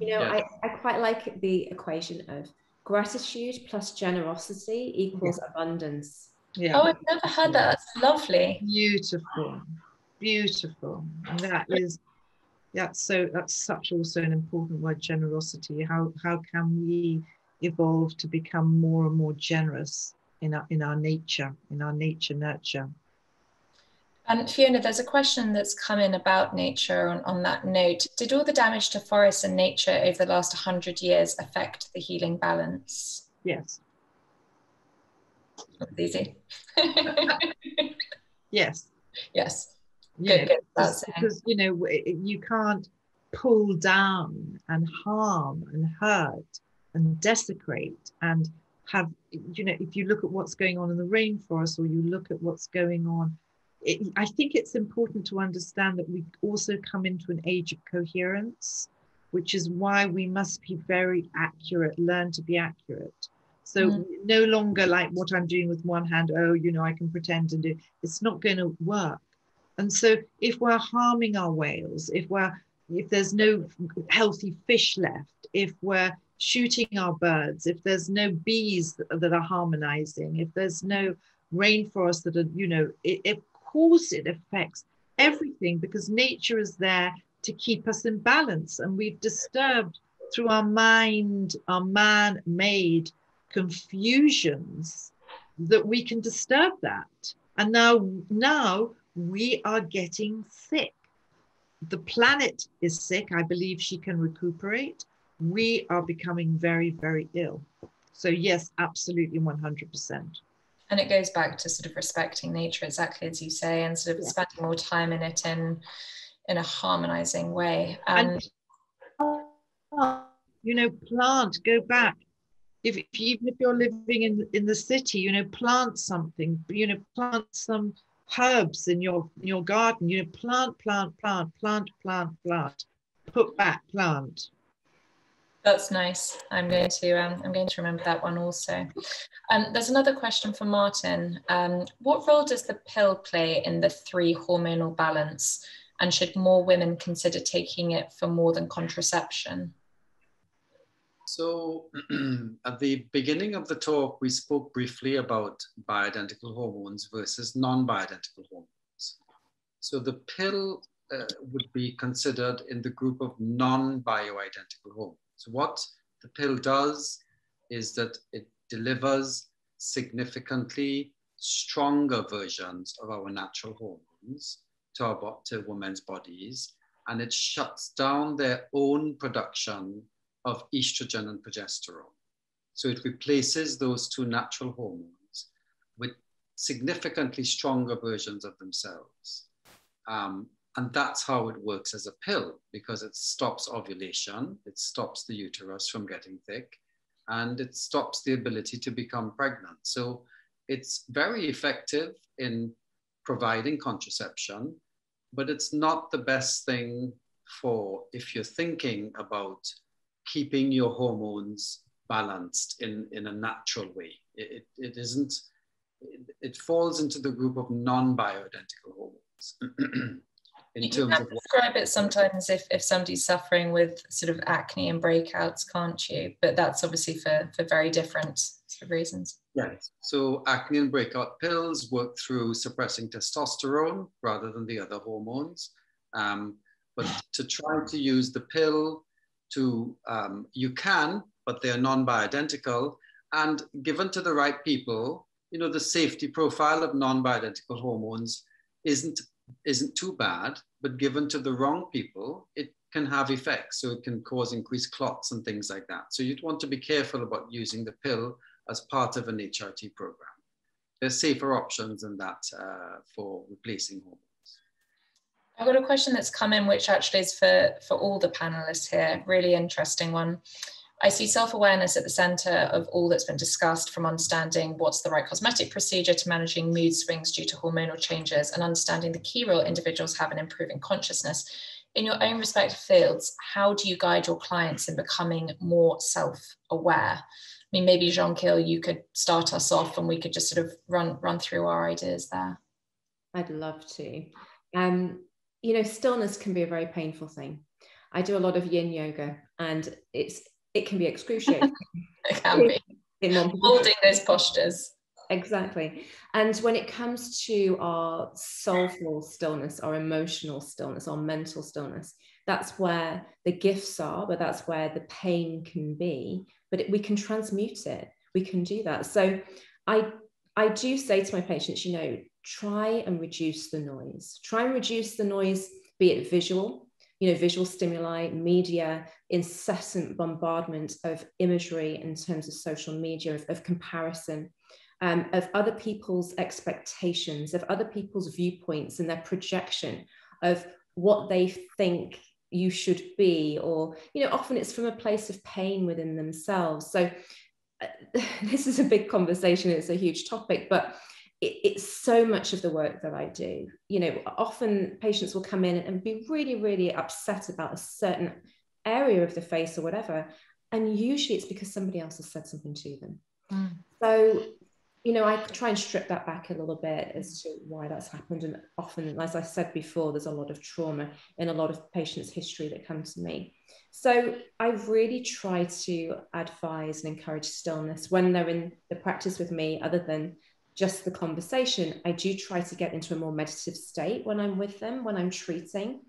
You know, I quite like the equation of gratitude plus generosity equals abundance. Yeah. Oh, I've never heard that. That's lovely. Beautiful, beautiful. And that's such also an important word, generosity. How can we evolve to become more and more generous in our nature nurture? And Fiona, there's a question that's come in about nature on that note. Did all the damage to forests and nature over the last 100 years affect the healing balance? Yes. That's easy. Yes. Yes. Good. Because you can't pull down and harm and hurt and desecrate and have, if you look at what's going on in the rainforest, or you look at what's going on, I think it's important to understand that we also come into an age of coherence, which is why we must be very accurate, learn to be accurate. So no longer like what I'm doing with one hand, I can pretend and do, it's not going to work. And so if we're harming our whales, if there's no healthy fish left, if we're shooting our birds, if there's no bees that are harmonizing, if there's no rainforests that are, of course it affects everything, because nature is there to keep us in balance. And we've disturbed through our mind, our man-made confusions, that we can disturb that. And now we are getting sick. The planet is sick. I believe she can recuperate. We are becoming very, very ill. So yes, absolutely 100%. And it goes back to sort of respecting nature, exactly as you say, and sort of spending more time in it in a harmonizing way. And plant, go back. Even if you're living in the city, plant something, plant some herbs in your garden, plant, put back, plant. That's nice. I'm going to remember that one also. There's another question for Martin. What role does the pill play in the 3 hormonal balance, and should more women consider taking it for more than contraception? So at the beginning of the talk, we spoke briefly about bioidentical hormones versus non-bioidentical hormones. So the pill would be considered in the group of non-bioidentical hormones. So what the pill does is that it delivers significantly stronger versions of our natural hormones to women's bodies, and it shuts down their own production of estrogen and progesterone. So it replaces those 2 natural hormones with significantly stronger versions of themselves. And that's how it works as a pill, because it stops ovulation, it stops the uterus from getting thick, and it stops the ability to become pregnant. So it's very effective in providing contraception, but it's not the best thing for if you're thinking about keeping your hormones balanced in a natural way. It isn't, it falls into the group of non-bioidentical hormones. You can describe it sometimes if somebody's suffering with sort of acne and breakouts, can't you? But that's obviously for very different sort of reasons. Yes. So acne and breakout pills work through suppressing testosterone rather than the other hormones. But to try to use the pill you can, but they're non-bioidentical, and given to the right people, the safety profile of non-bioidentical hormones isn't too bad, but given to the wrong people, it can have effects. So it can cause increased clots and things like that. So you'd want to be careful about using the pill as part of an HRT program. There's safer options than that for replacing hormones. I've got a question that's come in, which actually is for all the panelists here. Really interesting one. I see self-awareness at the center of all that's been discussed, from understanding what's the right cosmetic procedure to managing mood swings due to hormonal changes, and understanding the key role individuals have in improving consciousness. In your own respective fields, how do you guide your clients in becoming more self-aware? I mean, maybe Jonquille, you could start us off and we could just sort of run through our ideas there. I'd love to. Stillness can be a very painful thing. I do a lot of yin yoga, and it's it can be excruciating. It can be. In one holding those postures. Exactly. And when it comes to our soulful stillness, our emotional stillness, our mental stillness, that's where the gifts are, but that's where the pain can be. But we can transmute it. We can do that. So I do say to my patients, you know, try and reduce the noise. Try and reduce the noise, be it visual, you know, visual stimuli, media, incessant bombardment of imagery in terms of social media, of comparison, of other people's expectations, of other people's viewpoints and their projection of what they think you should be, or, you know, often it's from a place of pain within themselves. So this is a big conversation, it's a huge topic, but it's so much of the work that I do. You know, often patients will come in and be really, really upset about a certain area of the face or whatever, and usually it's because somebody else has said something to them. So, you know, I try and strip that back a little bit as to why that's happened. And often, as I said before, there's a lot of trauma in a lot of patients' history that come to me. So I really try to advise and encourage stillness when they're in the practice with me, other than just the conversation. I do try to get into a more meditative state when I'm with them, when I'm treating.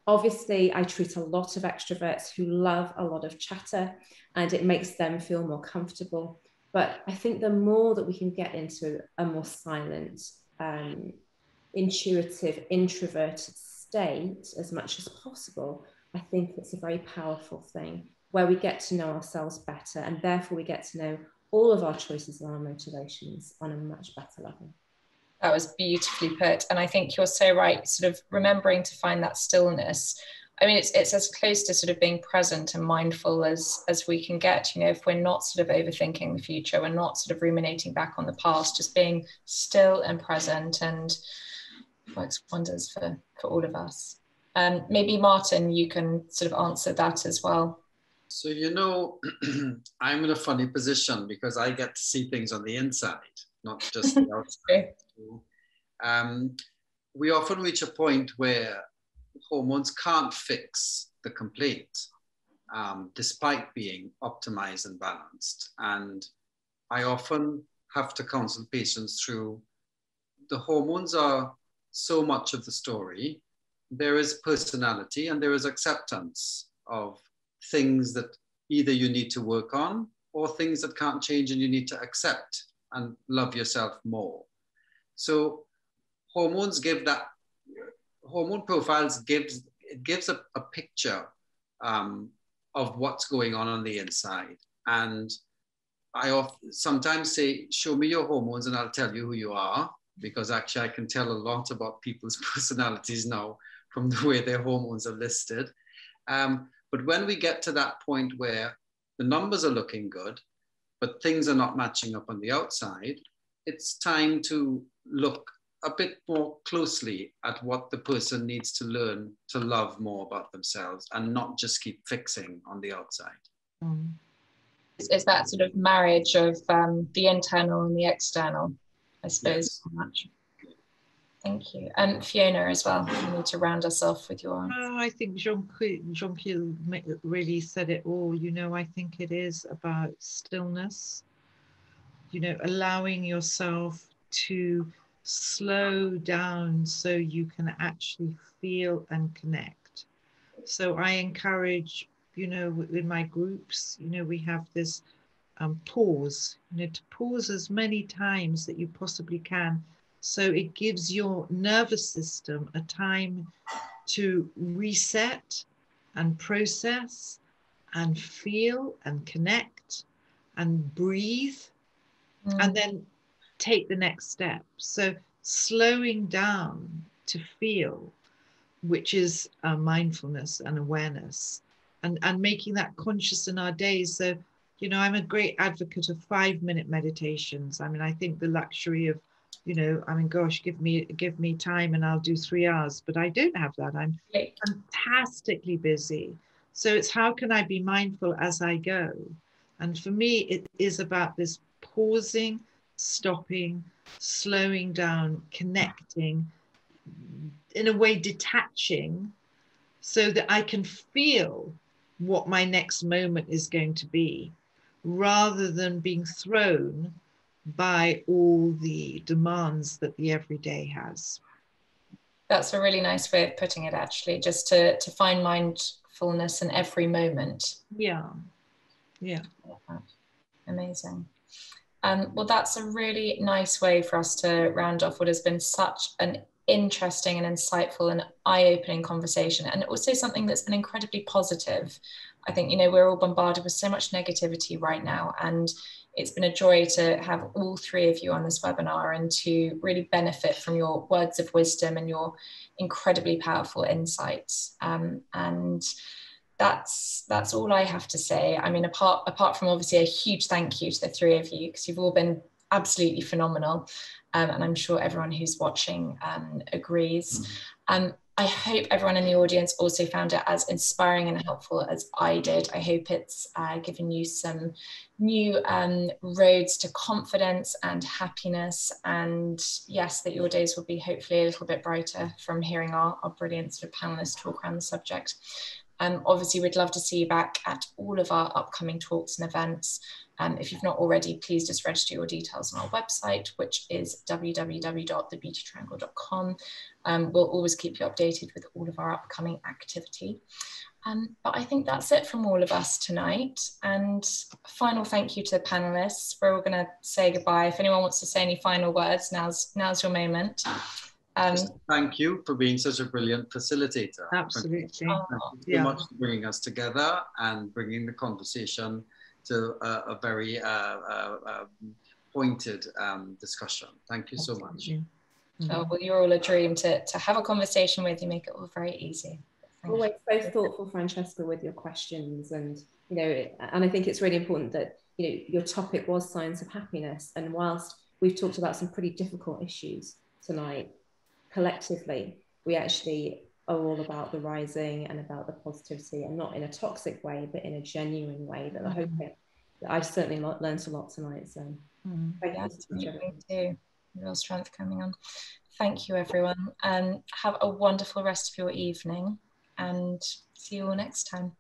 Obviously, I treat a lot of extroverts who love a lot of chatter, and it makes them feel more comfortable. But I think the more that we can get into a more silent, intuitive, introverted state as much as possible, I think it's a very powerful thing where we get to know ourselves better, and therefore we get to know all of our choices and our motivations on a much better level. That was beautifully put. And I think you're so right, sort of remembering to find that stillness. I mean, it's as close to sort of being present and mindful as we can get, you know, if we're not sort of overthinking the future, we're not sort of ruminating back on the past, just being still and present, and works wonders for all of us. Maybe Martin, you can sort of answer that as well. So, you know, I'm in a funny position because I get to see things on the inside, not just the outside. We often reach a point where hormones can't fix the complaint, despite being optimized and balanced. And I often have to counsel patients through the hormones are so much of the story. There is personality and there is acceptance of things that either you need to work on or things that can't change and you need to accept and love yourself more. So hormones give that, hormone profiles gives a picture of what's going on the inside. And I sometimes say, show me your hormones and I'll tell you who you are, because actually I can tell a lot about people's personalities now from the way their hormones are listed. But when we get to that point where the numbers are looking good, but things are not matching up on the outside, it's time to look a bit more closely at what the person needs to learn to love more about themselves and not just keep fixing on the outside. Is that sort of marriage of the internal and the external, I suppose. Yes. Thank you. And Fiona as well, you need to round us off with your answer. I think Jonquille really said it all. You know, I think it is about stillness, you know, allowing yourself to slow down so you can actually feel and connect. So I encourage, you know, with my groups, you know, we have this pause, you know, to pause as many times that you possibly can. So it gives your nervous system a time to reset and process and feel and connect and breathe and then take the next step. So slowing down to feel, which is mindfulness and awareness, and making that conscious in our days. So, you know, I'm a great advocate of 5-minute meditations. I mean, I think the luxury of, you know, I mean, gosh, give me time and I'll do 3 hours, but I don't have that. I'm fantastically busy. So it's how can I be mindful as I go? And for me, it is about this pausing, stopping, slowing down, connecting, in a way detaching, so that I can feel what my next moment is going to be, rather than being thrown by all the demands that the everyday has. That's a really nice way of putting it, actually, just to find mindfulness in every moment. Yeah, yeah. Amazing. Well, that's a really nice way for us to round off what has been such an interesting and insightful and eye-opening conversation, and also something that's been incredibly positive. I think, you know, we're all bombarded with so much negativity right now, and it's been a joy to have all three of you on this webinar and to really benefit from your words of wisdom and your incredibly powerful insights. And that's all I have to say. I mean, apart from obviously a huge thank you to the three of you, because you've all been absolutely phenomenal. And I'm sure everyone who's watching agrees. I hope everyone in the audience also found it as inspiring and helpful as I did. I hope it's given you some new roads to confidence and happiness. And yes, that your days will be hopefully a little bit brighter from hearing our brilliant sort of panelists talk around the subject. Obviously, we'd love to see you back at all of our upcoming talks and events. If you've not already, please just register your details on our website, which is www.thebeautytriangle.com. We'll always keep you updated with all of our upcoming activity. But I think that's it from all of us tonight. And final thank you to the panelists. We're all going to say goodbye. If anyone wants to say any final words, now's your moment. Thank you for being such a brilliant facilitator. Absolutely. Thank you so much for bringing us together and bringing the conversation to a very pointed discussion. Thank you so much. Oh, well, you're all a dream to have a conversation with. You make it all very easy. Always so thoughtful, Francesca, with your questions, and you know, and I think it's really important that, you know, your topic was science of happiness, and whilst we've talked about some pretty difficult issues tonight, collectively we actually are all about the rising and about the positivity, and not in a toxic way, but in a genuine way that I hope I've certainly learned a lot tonight. So thank you. Me too. Real strength coming on. Thank you, everyone, and have a wonderful rest of your evening, and see you all next time.